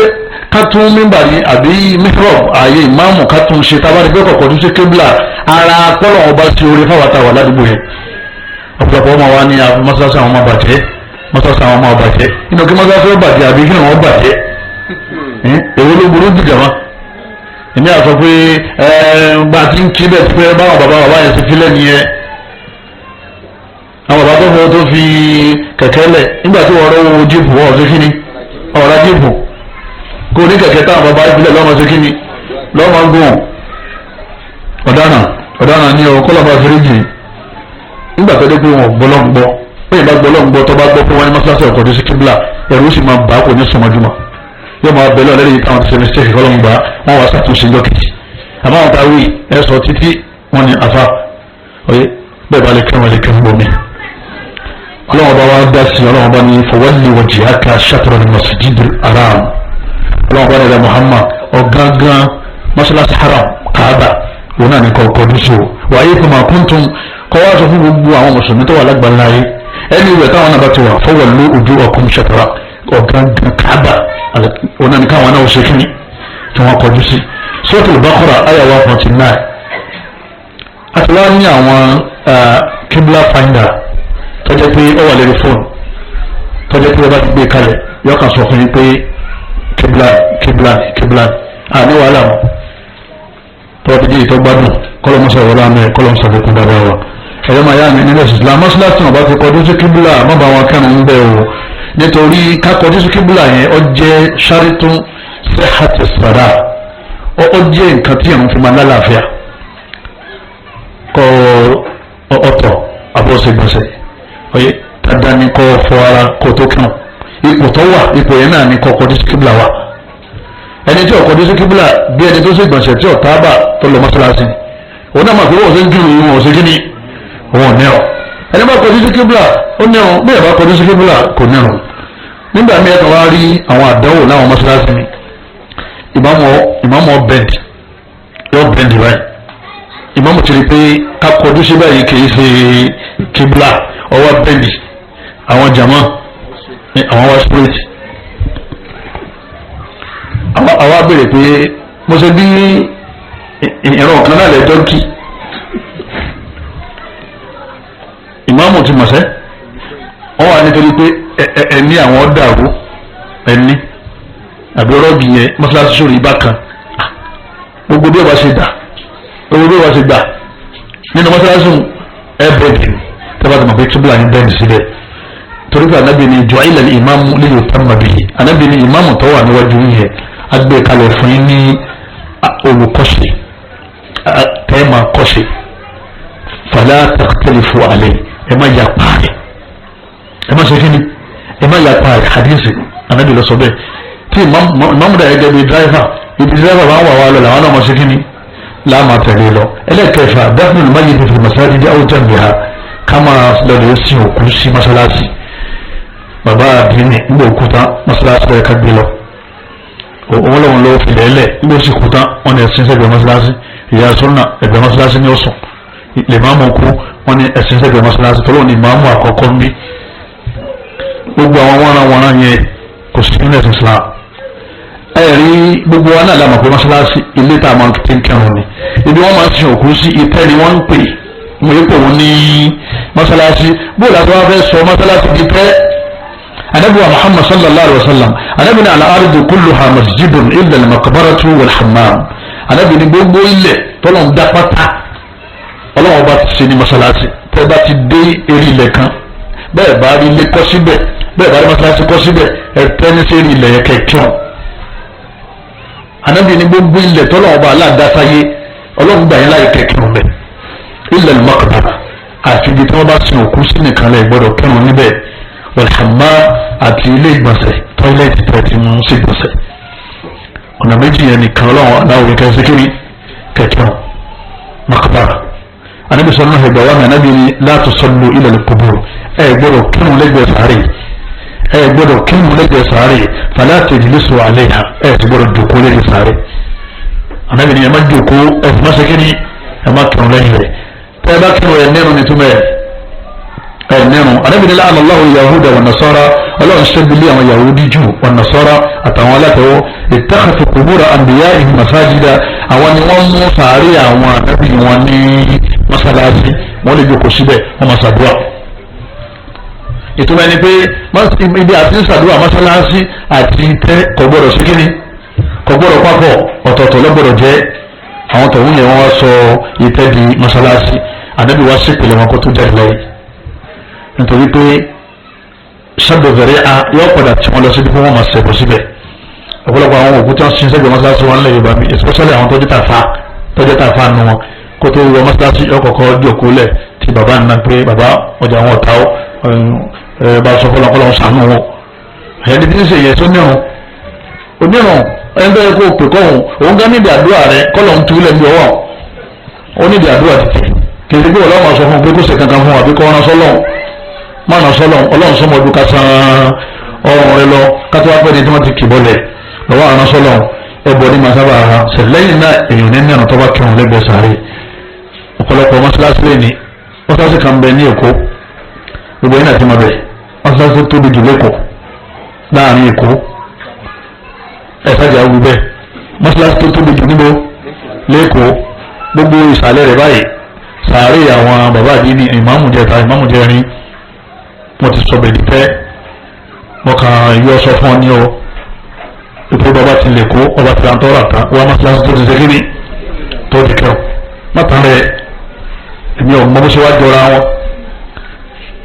ká tún mímbàrí àbí mihrab ààyè ìmáàmù ká tún ṣe tábàrí pé kọ̀kọ̀dún sí kébìlà ara pọ́lọ̀ ọba sí orí fáwọ́tà wà ládùúgbò yẹn ọ̀pọ̀lọpọ̀ ọmọ wa ní mọ́sálásí àwọn ọmọ bàjẹ́ mọ́sálásí àwọn ọmọ bàjẹ́ inú kí mọ́sálásí ó bàjẹ́ àbí kí wọ́n bàjẹ́ èwo ló burú jù jàmá ìní àsọ pé bá a ti ń kí bẹ́ẹ̀ pé báwọn bàbá yẹn ti filẹ̀ nìyẹn àwọn bàbá tó fọwọ́ tó fi kẹ̀kẹ́ lẹ̀ nígbà tí wọ́n rọ́wọ́ jíìpù wọ́n ṣe kí ni ọ̀rá jíìpù kó ní kẹ̀kẹ́ táwọn bàbá ìbílẹ̀ lọ́mọ ṣe kí ni lọ́mọ gùn ọ̀daràn ní ọ kọ́lọ́mọ fèrèjì nígbà tó dé pé wọn gbọ́lọ́ngbọ́ pé ìbá gbọ́lọ́ngbọ́ tó bá gbọ́ pé wọ́n ní mọ́sálásí ọ̀kọ̀dé sí kíbla ẹ̀rú sì máa bá kò ní sọmọdúnmọ́ yóò máa bẹ̀rẹ̀ ọ̀lẹ́rìí táwọn ti ṣe mistake kọ́lọ́ngbà wọn wá sàtúnṣe lọ́kìtì àmọ́ àwọn táwí ẹ̀ sọ títí wọn ni àfa ọ̀yẹ́ bẹ́ẹ̀ bá lè kẹ́wọ́n lè kẹ́wọ́n bomi ọlọ́wọ́n bá wá dá sí ọlọ́wọ́n bá ní fọwọ́lì wajhaka shatral masjidil haram ọlọ́wọ́n bá nílẹ̀ Muhammad ọ̀gángan mọ́ṣáláṣí haram Kaaba wọn náà ní kọ̀ọ̀kọ̀ dúṣò wàyí kò máa kúntùn kọ́ wá sọ fún gbogbo àwọn mùsùlùmí tó wà lágbàláyé ẹni ìwẹ̀ táwọn náà bá ti wà fọwọ́lù wujuhakum shatra ọ̀gángan Kaaba wọn náà ní káwọn náà ṣe kíni tí wọ́n kọjú sí Suratul Baqara àyá 149 àti wá ní àwọn Qibla finder tọ́jẹ́ pé ó wà lórí fóònù tọ́jẹ́ pé ó bá ti gbé kalẹ̀ yóò kàn sọ fún yín pé kíbla ní wàhálà wọn tọ́wọ́ ti di ìtọ́ gbádùn kọ́lọ́mọsọ ìwọlá mẹ́ kọ́lọ́mọsọ fún bàbá wa ẹ̀rọ máa yá mi nílẹ̀ Islam mọ́sálásí wọn bá ti kọjú sí kíbla má bá wọn kẹ́rin ń bẹ̀ o nítorí ká kọjú sí kíbla yẹn ó jẹ́ sharitun sihhati sara ó jẹ́ nǹkan tí ìrun fi máa lálàáfíà kọ́ ọ̀tọ̀ àbọ̀ṣẹ̀gbọ̀nsẹ̀ oye dandan ni kò fọ ara kò tó kàn ipò tó wà ipò yẹn náà ni kò kọjú sí kíbla wa ẹni tí ò kọjú sí kíbla bí ẹni tó ṣe gbọ̀nsẹ̀ tí ò tábà tó lọ mọ́ṣáláṣí òun náà máa fi wọ́n ṣe ń kírun yìí wọ́n ṣe kí ni wọ́n ní ọ ẹni bá kọjú sí kíbla ó ní ọ bí ẹ bá kọjú sí kíbla kò ní ọ nígbà míì ẹ̀kan wá rí àwọn àdánwò láwọn mọ́ṣáláṣí mi ìmáàmù bẹ́ẹ̀dì yóò bẹ́ẹ̀dì báyìí ìmáàmù ti rí pé ká kọjú sí báyìí kì í ṣe kíbla ọwọ́ bẹ́ẹ̀dì àwọn jama àwọn wá spirit àwọn abèrè pé mo ṣe bí ìran kan náà lẹ́jọ́ kí ìmáàmù ti mọ̀ṣẹ́ wọ́n wà nítorí pé ẹni àwọn dàrú ẹni àbí rọ́ọ̀gì yẹn mọ́ṣáláṣí sórí ibà kan gbogbo bí ó bá ṣe dà gbogbo bí ó bá ṣe gbà nínú mọ́ṣáláṣí ẹ̀bẹ̀dì tẹ́lá tó mọ̀ pé kíbla ní bẹ́ẹ̀ síbẹ̀ torí pé anábì ní ju'ila al-imamu li yutamma bihi anábì ní ìmáàmù tó wà níwájú yẹn agbé kalẹ̀ fún yín ní olùkọ́ṣe tẹ́ẹ̀mà kọ́ṣe fala takhtalifu alayhi ẹ má yà pààrẹ̀ ẹ má ṣe kíni ẹ má yà pààrẹ̀ hadisi anábì lọ sọ bẹ́ẹ̀ tí ìmáàmù dà gẹ́gẹ́ bí dráìfà ibi dráìfà bá wà wà lọ làwọn náà má ṣe kíni láàmà tẹ̀lé lọ ẹlẹ́kẹ̀ẹ́fà dafnul mayyit fil masajidi aw janbiha kama lọ́dọ̀ sí òkú sí masalasi bàbá àdínì nígbà òkúta masalasi rẹ̀ ká gbé lọ òun lọ́wọ́n lọ́wọ́ fi lẹ́lẹ̀ nígbà òsì kúta wọn ni ẹ̀sìn sẹ́gbẹ̀ẹ́ masalasi ìyá sọ́nà ẹ̀gbẹ́ masalasi ní ọ̀sùn lè máa mọ̀ kú wọn ni ẹ̀sìn sẹ́gbẹ̀ẹ́ masalasi tọ́lọ́ ni máa mú àkọ́kọ́ ń bí gbogbo àwọn wọ́nra yẹn kò sí nílẹ̀ Islam ẹ̀rí gbogbo wa náà lámà pé masalasi ilé tá a máa ti ń kẹrùn ni ibi wọn máa ń sin òkú sí ìtẹ́ ni wọ́n ń pè mo yẹ pé òun ní masalasi bó la tó wá fẹ́ sọ masalasi di pẹ́ anabi wa Muhammad sallallahu alaihi wa sallam anabi ní al-ardu kulluha masjidun illa al-maqbaratu wal-hammam anabi ní gbogbo ilẹ̀ tọ́lọ̀ ń dá pátá ọlọ́wọ́n bá ti ṣe ní masalasi tẹ́ bá ti dé eré ilẹ̀ kan bẹ́ẹ̀ bá rí ilé kọ́ síbẹ̀ bẹ́ẹ̀ bá rí masalasi kọ́ síbẹ̀ ẹ̀ tẹ́ni sí eré ilẹ̀ yẹn kẹ́kẹ́ anabi ní gbogbo ilẹ̀ tọ́lọ̀ ọba aláàdásáyé ọlọ́run gbà yín láyé kẹ́kẹ́ ọ̀bẹ illa al-maqbara àti ibi tí wọ́n bá sin òkú sí nìkan lẹ̀ gbọ́dọ̀ kẹ́rùn níbẹ̀ wal-hammam àti ilé ìgbọ̀nsẹ̀ tọ́ílẹ̀tì tẹ̀tì mú sí ìgbọ̀nsẹ̀ ọ̀nà méjì yẹn nìkan ọlọ́run aláwọ̀ kẹ́ síkírì kẹ́kẹ́ maqbara anabi sọ̀rọ̀ náà ẹgbẹ̀ wàmí anabi ní la tusallu ila al-qubur ẹ gbọ́dọ̀ kẹ́rùn lẹ́gbẹ̀ẹ́ sàárè ẹ gbọ́dọ̀ kí mo lẹ́gbẹ̀ẹ́ sàárè fala tajlisu alayha ẹ ti gbọ́dọ̀ jòkó lẹ́gbẹ̀ẹ́ sàárè Ànábì ní ẹ má jòkó ẹ fi má ṣe kíni ẹ má kírun lẹ́yìn rẹ̀ tẹ́ ẹ bá kírun ẹ nẹ́rùn ní túmẹ̀ ẹ nẹ́rùn Ànábì ní la'ana Allahu yahuda wa nasara ọlọ́run ṣẹ́bílẹ̀ àwọn yahudi jù wa nasara àtàwọn alátẹ̀wọ́ ittakhadhu qubura anbiya'ihim masajida àwọn ni wọ́n mú sàárè àwọn ànábì wọn ní mọ́sálásí wọ́n lè jókòó síbẹ̀ wọ́n máa ṣàdúrà ìtumọ̀ ẹni pé ibi àti ṣàdúrà mọ́sálásí àti tẹ́ kò gbọ́dọ̀ sí kíni kò gbọ́dọ̀ papọ̀ ọ̀tọ̀ọ̀tọ̀ lọ́gbọ́dọ̀ jẹ́ àwọn tọ̀hún yẹn wọ́n wá sọ ìtẹ́ di mọ́sálásí ànábì wá sí ìpìlẹ̀ wọn kó tó jáde lẹ́yìn nítorí pé sábẹ̀bẹ̀rẹ̀ a yọ padà tí wọ́n lọ sí pé wọ́n máa ṣẹ̀bọ̀ síbẹ̀ ọ̀pọ̀lọpọ̀ àwọn òkú tí wọ́n sin sẹ́gbẹ̀ẹ́ mọ́sálásí wọn lè yorùbá mi especially àwọn tọ́jú tàfà nù wọn kó tó wọ mọ́sálásí ọkọ̀ọ̀kọ̀ jókòó lẹ̀ tí bàbá ń ná pé bàbá ọjà wọn ọ̀tá bá sọ fọlọ́nkọ́lọ́ sànú wọn ẹni tí ń ṣe yẹn tó onírun ẹni tó yẹ kó pè kọ́ òun gán nídìí àdúrà rẹ kọ́lọ̀ ń túlẹ̀ ní ọwọ́ ó nídìí àdúrà títì kì í ṣe pé ọlọ́run sọ fún un pé kó ṣe kankan fún wa àbí kọ́ ọ́nà sọ́lọ́ máa sọ́lọ́ ọlọ́run sọ́mọ ọdún kásán ọrùn rẹ lọ kátó wá pẹ́ ní tí wọ́n ti kì bọ́lẹ̀ lọ́wọ́ àrùn sọ́lọ́ ẹbọ ní masaba ara sẹ̀lẹ́yìn náà èèyàn ní ẹ̀nà tó bá kírun lẹ́gbẹ̀ẹ́ sáré ọ̀pọ̀lọpọ̀ mọ́sálásí lè ní mọ́sálásí kan bẹ ní Èkó gbogbo yẹn àti máa bẹ̀ mọ́sálásí tó tóbi jù lẹ́kọ̀ọ́ láàrin Èkó ẹ̀sájà ogun bẹ́ẹ̀ mọ́sálásí tó tóbi jù níbo lẹ́kọ̀ọ́ gbogbo ìsàlẹ̀ rẹ̀ báyìí sáré àwọn bàbá àdínní ìmáàmù jẹta ìmáàmù jẹrin wọ́n ti sọ bẹ̀rẹ̀ pẹ́ wọ́n kàn yọ sọ fún ọ ní o ìpò bàbá ti lè kó ọba ti rántọ́ rà tán wọ́n mọ́sálásí tó ti ṣe kí ni tó ti kẹ́ ọ mọ́tàn rẹ̀ èmi ò mọ bó ṣe wá jọra wọn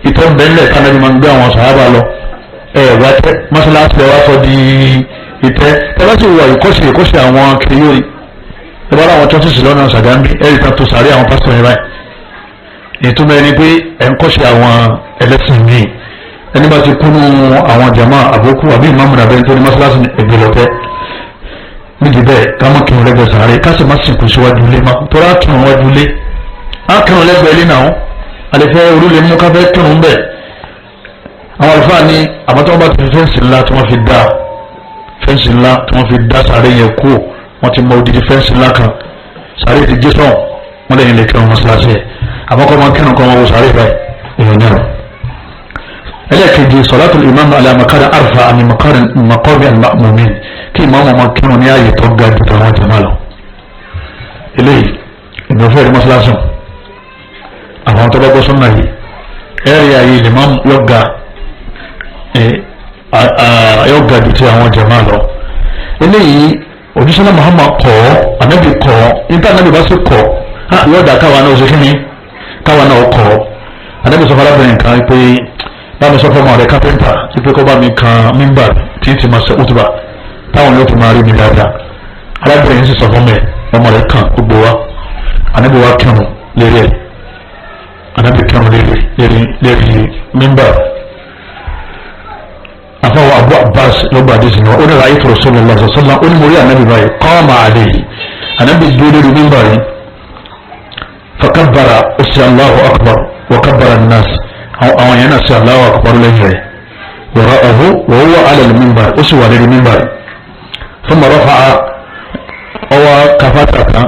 ìtọ́ bẹ́ẹ̀lẹ̀ tánàbí máa ń gbé àwọn sàhábà lọ wá tẹ́ mọ́sálásí ẹ̀ wá sọ di ìtẹ́ tẹ́lá sì wà ìkọ́sí àwọn kìrìyórì ẹ bá láwọn chọ́ọ̀tì lọ́nà Ṣàgámbí ẹ̀rì tán tó sàárẹ̀ àwọn pásítọ̀ yẹn báyìí ìtumọ̀ ẹni pé ẹ̀ ń kọ́sí àwọn ẹlẹ́sìn míì ẹni bá ti kúnnú àwọn jama àbókù àbí ìmáàmù nàbẹ́ tó ní mọ́sálásí ẹgbẹ́ lọ́tẹ́ níbi bẹ́ẹ̀ ká má kírun lẹ́gbẹ̀ẹ́ sàárẹ̀ ká sì má sìnkú síwájú ilé má tó rà kírun wájú ilé á kírun lẹ́gbẹ̀ẹ́ ilé náà àlefẹ́ orúlé mú ká fẹ́ kírun bẹ́ẹ̀ àwọn àlùfáà ní àmọ́ tí wọ́n bá ti fi fẹ́ǹsì ńlá tí wọ́n fi dá sàárẹ̀ yẹn kú wọ́n ti mọ odidi fẹ́ǹsì ńlá kan sàárẹ̀ ti gé sọ̀n wọ́n lẹ́yìn lè kírun mọ́sálásí ẹ̀ àmọ́kọ́ máa kírun kọ́ wọn wo sàárẹ̀ báyìí èèyàn náà ẹlẹ́ẹ̀kejì sọ̀látù ìmáàmù alámakárà arfa àmì makọ́bí àmàmùmí kí ìmáàmù ọmọ kírun ní ààyè tó ga jù tàwọn jàmá lọ eléyìí ìgbọ̀nfẹ́ rí mọ́sálásùn àwọn tó bá gbọ́ sọ́nà yìí ẹ̀rí ààyè ìmáàmù yọ̀gà jù tí àwọn jàmá lọ eléyìí oníṣẹ́lá Muhammad kọ́ anábì kọ́ níta anábì bá sì kọ́ yọ̀dà káwa náà ṣe kí ni káwa náà kọ́ anábì sọ fọlábìnrin kan pé bámi sọ fọmọ rẹ kápẹ́ntà wípé kọ́ bá mi kan mímbà tí ń ti máa ṣe òtúbà táwọn yóò ti máa rí mi dáadáa arábìnrin yìí sì sọ fún mi ọmọ rẹ kan gbogbo wa anábì wa kírun lérí ẹ anábì kírun lérí mímbà afọwọ́ Abu Abbas lọ́gbà àdé sinmi ó ní ra ayétò Rasulullah sallallahu ó ní mo rí anábì báyìí qama alayhi anábì dúró lérí mímbà yìí fakabbara ó sì Allahu akbar wa kabbara an-nas àwọn yẹn náà sí Allahu akbar lẹ́yìn rẹ̀ wọ́rọ̀ ọ̀hún wọ́n wọ́ alẹ́ mímbà ó sì wà lórí mímbà thumma rafa'a ọwọ́ kafata kan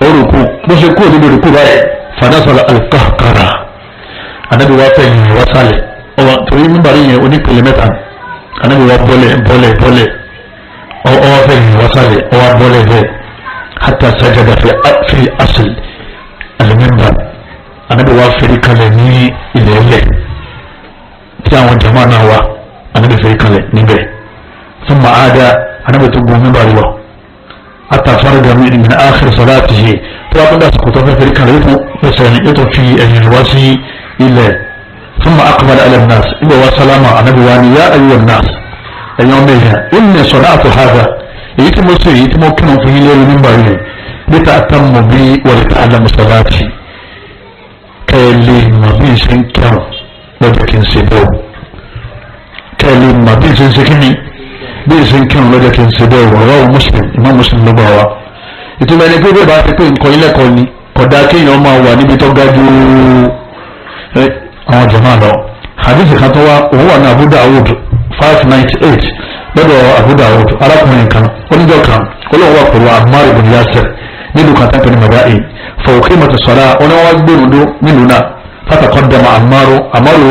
orúkú bó ṣe kúrò níbi orúkú báyìí fanasala al-qahqara anábì wá fẹ́ yìí wá sálẹ̀ ọwọ́ torí mímbà yẹn onípele mẹ́ta anábì wá bọ́lẹ̀ ọwọ́ fẹ́ yìí wá sálẹ̀ ọwọ́ bọ́lẹ̀ bẹ́ẹ̀ hatta sajada fi asl al-mímbà anabi wa feri kalẹ̀ ní ilẹ̀ ilẹ̀ tí àwọn jama náà wà anabi feri kalẹ̀ níbẹ̀ fún ma'ada anabi tó gun mímbà lọ atafari da min akhir salatihi tó wà kúndà sọkòtò fẹ́ feri kalẹ̀ yóò tó fi ẹ̀yìn wá sí ilẹ̀ fún ma aqbal ala nas ibà wa salama anabi wa ni ya ayyuhan nas ẹ̀yàn mẹ́yà inni sana'tu hadha èyí tí mo sè èyí tí mo kírun fún yín lórí mímbà yìí lita atammu bi wa lita'allamu salati kẹ́ẹ̀lì mà bí n ṣe ń kírun lọ́jọ́ kí n ṣe bẹ́ẹ̀ kẹ́ẹ̀lì mà bí n ṣe ń ṣe kí ni bí n ṣe ń kírun lọ́jọ́ kí n ṣe bẹ́ẹ̀ wọ̀rọ̀ Muslim Imam Muslim ló bá wa ìtumọ̀ ẹni pé bẹ́ẹ̀ bá ti pé nǹkan ilé ẹ̀kọ́ ni kódà kéèyàn máa wà níbi tó ga ju àwọn jàmáà lọ hadith kan tó wá òun wà ní Abu Dawud 598 lọ́dọ̀ Abu Dawud arákùnrin kan oníjọ́ kan olóhùn wà pẹ̀lú Ammar ibn Yasir nílùú kan tẹ́pẹ́ ní Madain fọwọ́kímọ̀tò sọ̀rọ̀ oníwà gbèrúdó nílùú náà fataqaddama Ammar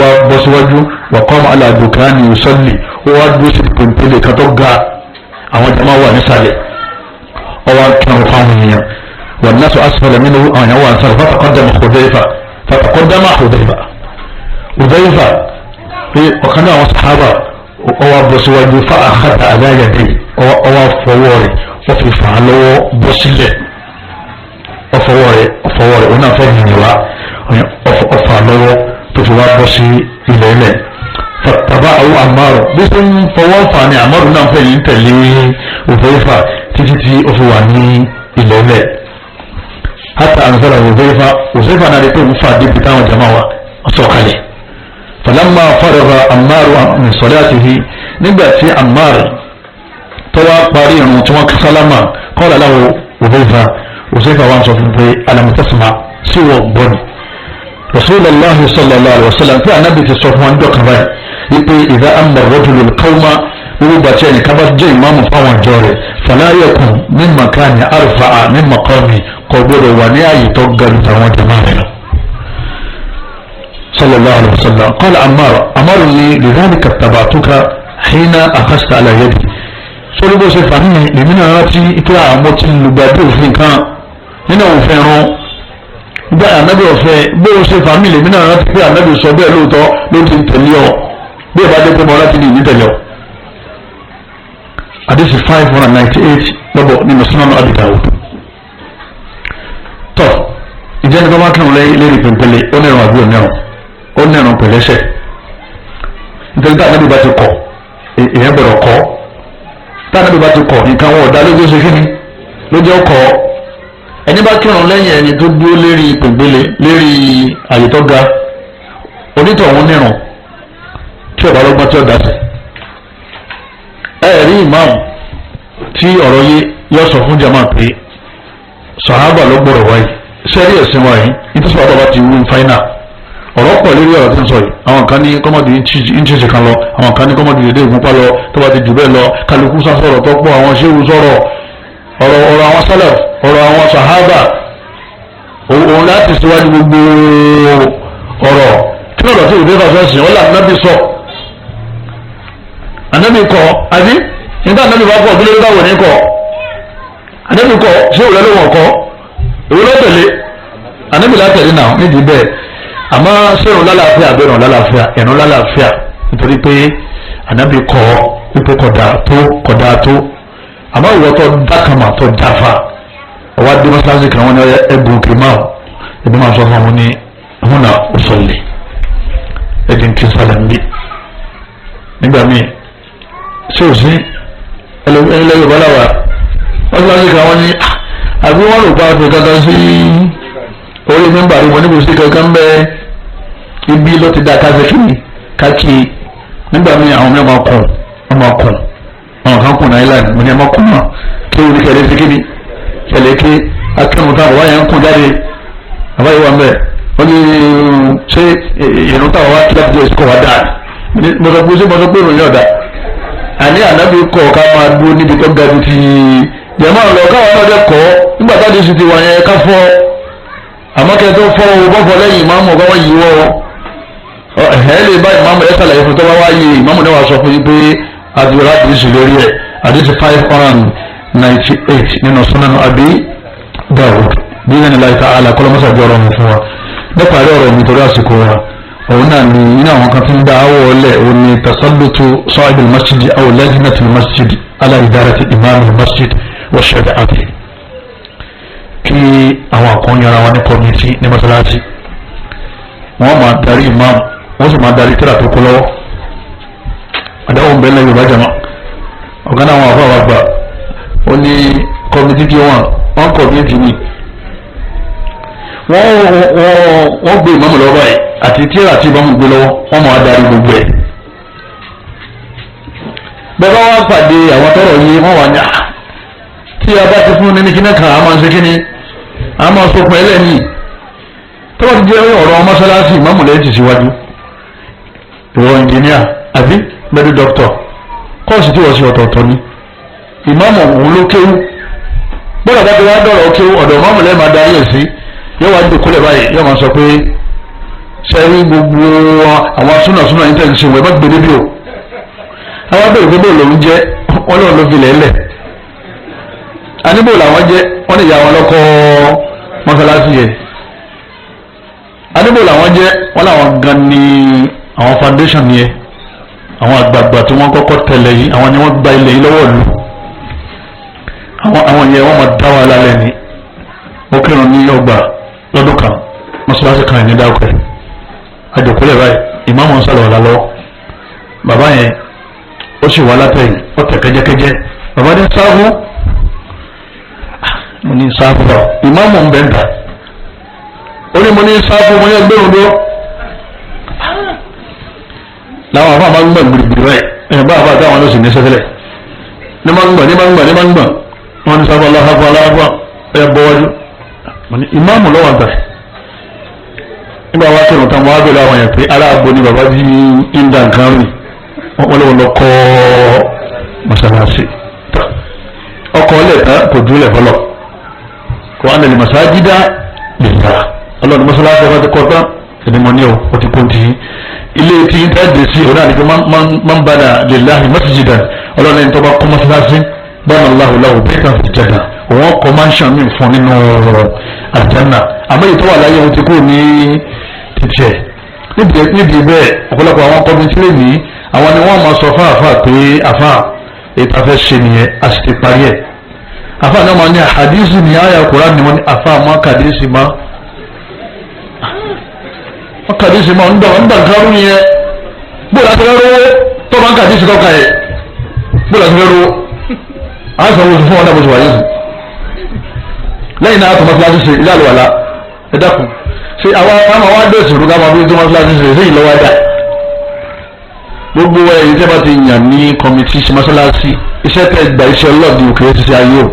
wa bọ́ síwájú wa qama ala dukani yusalli ó wá dúró sí pèmpélé kan tó ga àwọn jama wà nísàlẹ̀ ó wá kírun fáwọn èèyàn wan nasu asfala minhu àwọn èèyàn wà nísàlẹ̀ fataqaddama Hudhayfa pé ọ̀kan náà àwọn sàhábà ó wá bọ́ síwájú fa akhadha ala yadihi ó wá fọwọ́ rẹ̀ ó fi fà á lọ́wọ́ bọ́ sílẹ̀ ọfọwọ́ rẹ̀ òun náà fẹ́ yìnyín wa ọfà lọ́wọ́ tó fi wá bọ́ sí ilẹ̀ ilẹ̀ tàbá àwọn Ammar bí sọ ń fọwọ́ fà ní Ammar náà fẹ́ yìí tẹ̀lé Hudhayfa títí tí ó fi wà ní ilẹ̀ ilẹ̀ hatta anzala Hudhayfa náà rí pé òun fà débi táwọn jama wa ọsọ kalẹ̀ falamma faragha Ammar min salatihi nígbà tí Ammar tó wá parí ìrun tí wọ́n sálámà qala lahu Hudhayfa wa sọ fún pé alam tasma sí wọ́n gbọ́ni Rasulullah sallallahu alaihi wasallam tí anábì ti sọ fún wọn dọ́kan báyìí wípé idha amma ar-rajulu al-qawma gbogbo gbàtí ẹnìkan bá jẹ́ ìmáàmù fáwọn àjọ rẹ̀ fala yakun min makani arfa'a min maqami kò gbọdọ̀ wà ní ààyè tó ga jù àwọn jama rẹ̀ lọ. sallallahu alaihi wasallam qala Ammar ni lidhalika ittaba'tuka hina akhadhta ala yadi sórí bó ṣe fà ní èmi náà rántí pé àwọn ti lùgbàdì òfin kan nínú òfin ẹ̀rọ gbé ànábì ọ̀fẹ́ bó ṣe fà mí lèmi náà rántí pé ànábì sọ bẹ́ẹ̀ lóòótọ́ ló ti ń tẹ̀lé ọ bí ìbá dé pé mo rántí ní ìní tẹ̀lé ọ. àdéhùn 598 lọ́bọ̀ nínú Sunan Abi Dawud. tọ́ ìjẹ́ni bá máa kírun lérí pèmpele ó nẹ̀rùn àbí ó nẹ̀rùn pẹ̀lẹ́sẹ̀ nítorí tí ànábì bá ti kọ̀ èèyàn bẹ̀rẹ̀ kọ́ táwọn bá ti kọ̀ nǹkan wọn ọ̀dà lójú ṣe kíni lójú ọkọ̀ ẹni bá kírun lẹ́yìn ẹni tó dúró lérí pègbélé lérí àyè tó ga onítọ̀ ọ̀hún nírun tí ọ̀bá lọ́gbọ́n tí ó dá sí. rí ìmáàmù tí ọ̀rọ̀ yé yọ sọ fún jama pé sàhábà ló gbọ́dọ̀ wáyé sẹ́rí ẹ̀sìn wáyé nítorí sàhábà bá ti wú ní fáínà ọ̀rọ̀ pọ̀ lórí ọ̀rọ̀ tí ń sọ yìí àwọn kan ní kọ́mọ̀dù ìńṣẹ̀ṣẹ̀ kan lọ àwọn kan ní kọ́mọ̀dù ìdè ìgúnpá lọ tó bá ti jù bẹ́ẹ̀ lọ kálukú sásọ̀rọ̀ tó pọ̀ àwọn ṣéwù sọ̀rọ̀ ọ̀rọ̀ àwọn sálàf ọ̀rọ̀ àwọn sàhábà òun láti síwájú gbogbo ọ̀rọ̀ kí lọ́dọ̀ tí ìdè ìfàṣọ sìn ọ́lá ànábì sọ ànábì kọ àbí nígbà ànábì bá kọ bí lórí báwo ní kọ ànábì kọ ṣé òun lọ́wọ́ kọ òun lọ́ tẹ̀lé ànábì látẹ̀lé náà nídìí bẹ́ẹ̀ àmọ́ sẹ́rùn lálàáfíà bẹ̀rùn lálàáfíà ẹ̀rùn lálàáfíà nítorí pé ànábì kọ́ wípé kọ̀dà tó àmọ́ ìwọ tó dákàmà tó dáfà ọwọ́ adé mọ́sáàsì kan wọ́n ní ẹ̀bùn kìmáà ẹ̀bùn máa sọ fún wọn ní húnà òṣòlè ẹ̀dín tí sálẹ̀ ń bí nígbà míì ṣé ò sí ẹlẹ́yìn Yorùbá làwà mọ́sáàsì kan wọ́n ní àbí wọ́n rò pa àti kankan sí orí mímbà rí wọn níbo sí kankan bẹ́ẹ̀ ibi ló ti dá káfíńkì káàkiri nígbà míì àwọn mẹ́wàá kùn àwọn kan kùn náà island mo ní ẹ má kùn náà kí wọ́n ní kẹlẹ́ sí kíni kẹlẹ́ kí akẹ́wọ̀n táwọn wáyà ń kùn jáde àbáyé wa mbẹ́ wọ́n ní ṣé ìrún táwọn wá kí láti jẹ́ ìsìnkú wa dáa mo sọ pé ìròyìn ọ̀dà àní ànábì kọ̀ ká máa dúró níbi tó ga ju ti jẹ̀mọ́ lọ káwọn náà dẹ́ kọ́ nígbà táwọn ti ti wà yẹn ká fọ́ àmọ́ kẹ́ tó fọ́ owó bọ́fọ́ lẹ́yìn ìmáàmù ọ̀gá wọ́n yìí wọ́ ẹ̀ lè bá ìmáàmù ẹ̀ sàlàyé fún tó bá wáyé ìmáàmù náà wà sọ fún yín pé àdúrà àdìsí lórí ẹ̀ àdìsí 598 nínú Sunan Abi Dawud bí yẹn ní láì ta àlà kọ́lọ́mọ́sá jọ ọ̀rọ̀ mi fún wa nípa àrẹ ọ̀rọ̀ mi torí àsìkò wa òun náà ní iná àwọn kan tí ń dá àwọ̀ ọ̀lẹ̀ òun ní tasallutu sahibil masjid aw lajnatil masjid ala idarati imamil masjid wa shari'ati kí àwọn àkọ́nyára wa ní kọ́mítì ní mọ́sálásí wọ́n máa darí imam wọ́n sì máa darí tíra tó kọ́ lọ́wọ́ adáwọ̀ bẹ́ẹ̀ lẹ́yìn Yorùbá jama ọ̀gá náà wọn àfọ àwọn àgbà ó ní kọ́mítì kí wọ́n kọ́mítì ni wọ́n gbé imam lọ́wọ́ báyìí àti tíra tí imam gbé lọ́wọ́ wọ́n máa darí gbogbo ẹ̀ bẹ́ẹ̀ bá wá pàdé àwọn tọrọ yìí wọ́n wà ní tí a bá ti fún ní kíní kan a máa ń ṣe kíní a máa sọpọ̀ ẹlẹ́ni tó bá ti jẹ́ ọ̀rọ̀ mọ́sálásí ìmáàmù lẹ́yìn ti síwájú ìwọ ẹnjìníà àbí mẹ́rin dọ́kítọ̀ kọ́ọ̀sì tí wọ́n ṣe ọ̀tọ̀ọ̀tọ̀ ni ìmáàmù òun ló kéwú bọ́dà bá ti wá dọ̀rọ̀ kéwú ọ̀dọ̀ ìmáàmù lẹ́ẹ̀ máa darí ẹ̀ sí yóò wá dùkúlẹ̀ báyìí yóò máa sọ pé sẹ́rí gbogbo àwọn súnà yìí tẹ̀ ń ṣe wọ́n ẹ má gbé débi o àwọn abẹ́rẹ́ pé bóòlù lòún jẹ́ wọ́n lọ́wọ́ ló fi lẹ́lẹ̀ aníbò làwọn jẹ́ wọ́n ní ìyá wọn lọ́kọ́ mọ́sálásí yẹn aníbò làwọn jẹ́ wọ́n làwọn gan ni àwọn foundation yẹn àwọn àgbààgbà tí wọ́n kọ́kọ́ tẹ̀lé yìí àwọn ni wọ́n gba ilẹ̀ yìí lọ́wọ́ lu àwọn yẹn wọ́n máa dá wa lálẹ́ ni ó kírun ní ọgbà lọ́dún kan mọ́sálásí kan ní dáwọ́kẹ́ àjòkúlẹ̀ báyìí ìmáàmù ń sálọ̀ ọ̀la lọ́wọ́ bàbá yẹn ó sì wà látẹ̀yìn ó tẹ̀ kẹ́jẹ́kẹ́jẹ́ bàbá ní sáfù mo ní sáfù bá ìmáàmù ń bẹ̀ ń tà ó ní mo ní sáfù mo ní ẹgbẹ́rún dúró làwọn àfa máa ń gbọ̀n gbìrìgbìrì báyìí ẹ̀yìn bá àfa àtàwọn ló sì ní sẹ́tẹ̀lẹ̀ ní máa ń gbọ̀n wọn ní sáfù aláhàfà ẹ̀ bọ́wájú ìmáàmù lọ́wọ́ àgbà nígbà wá kírun tán wọn á bẹ̀rẹ̀ àwọn yẹn pé aláàbò ni bàbá bí inda nǹkan rìn wọn lọ́wọ́ lọ kọ́ mọ́sálásí ọkọ̀ ọlẹ́ta kò dúró fọlọ́ kò wá nílẹ̀ masajida lillah ọlọ́run mọ́sálásí ọba ti kọ́ tán ẹni mọ́ ní o ti kún ti ilé tí ń tẹ́ dé sí ọ̀nà àdìgbò máa ń bada lillahi masjidan ọlọ́run ẹni tó bá kọ́ mọ́sálásí bana Allahu lahu baytan fil janna òun ọkọ̀ máa ń ṣàmì fún nínú àjánà àmọ́ èyí tó wà láyé wọn ti kú ní títí ẹ̀ níbi bẹ́ẹ̀ ọ̀pọ̀lọpọ̀ àwọn kọ́mítì lè ní àwọn ni wọ́n máa sọ fún àfà pé àfà èyí tá a fẹ́ ṣe nìyẹn a sì ti parí ẹ̀ àfà náà máa ní àdísì ní àyà Kùránì ni wọ́n ní àfà máa kàdísì máa wọ́n kàdísì máa ń dà nǹkan rú nìyẹn bóòlù àti rẹ́rú tó máa ń kàdísì tọ́ka ẹ̀ bóòlù àti rẹ́rú àwọn sọ wọ́n fún wọn náà bó ti wáyé sí lẹ́yìn náà tó mọ́sálásí ṣe ilé àlùwàlá ẹ dákun ṣe àwọn àwọn adẹ́sì rúgá máa bí tó mọ́sálásí ṣe sí ìlọ́wọ́ ẹ̀dá gbogbo ẹ̀yìn tẹ́ bá ti yàn ní kọ́mítì ṣe mọ́sálásí iṣẹ́ tẹ́ gba iṣẹ́ ọlọ́ọ̀dì kì í ṣiṣẹ́ ayé o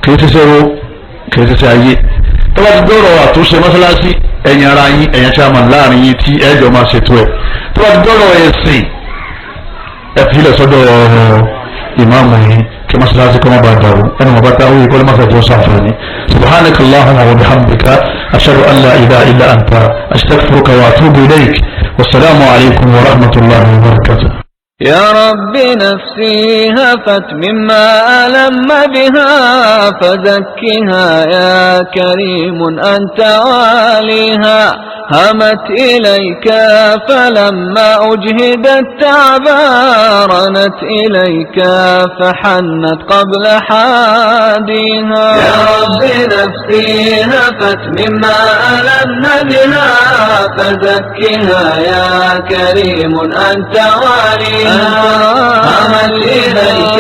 kì í ṣiṣẹ́ ro kì í ṣiṣẹ́ ayé tó bá ti dọ́rọ̀ àtúnṣe mọ́sálásí ẹ̀yìn ara yín ẹ̀yìn chairman láàrin yín tí ẹ̀jọ̀ máa ṣètò ẹ̀ tó bá ti dọ́rọ̀ ẹ̀sìn ẹ̀ fi ilẹ̀ sọ́dọ̀ ìmáàmù yín kí masalasi kama ba dawo ẹni wọn bá ta wíyí kọ́lé masa jọ sàǹfààní subhanaka allahumma wa bihamdika ashhadu an la ilaha illa anta astaghfiruka wa atubu ilayk wasalaamu alaykum wa rahmatullahi wa barakatuh. يا رب نفسي هفت مما ألم بها فزكها يا كريم أنت واليها همت إليك فلما أجهدت تعبارنت إليك فحنت قبل حاديها يا رب نفسي هفت مما ألم بها فزكها يا كريم أنت واليها همت إليك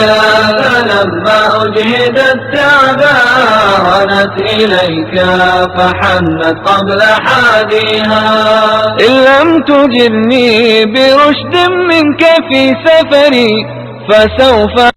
فلما أجهدت تعبارنت إليك فحنت قبل حاديها إن لم تجرني برشد منك في سفري فسوف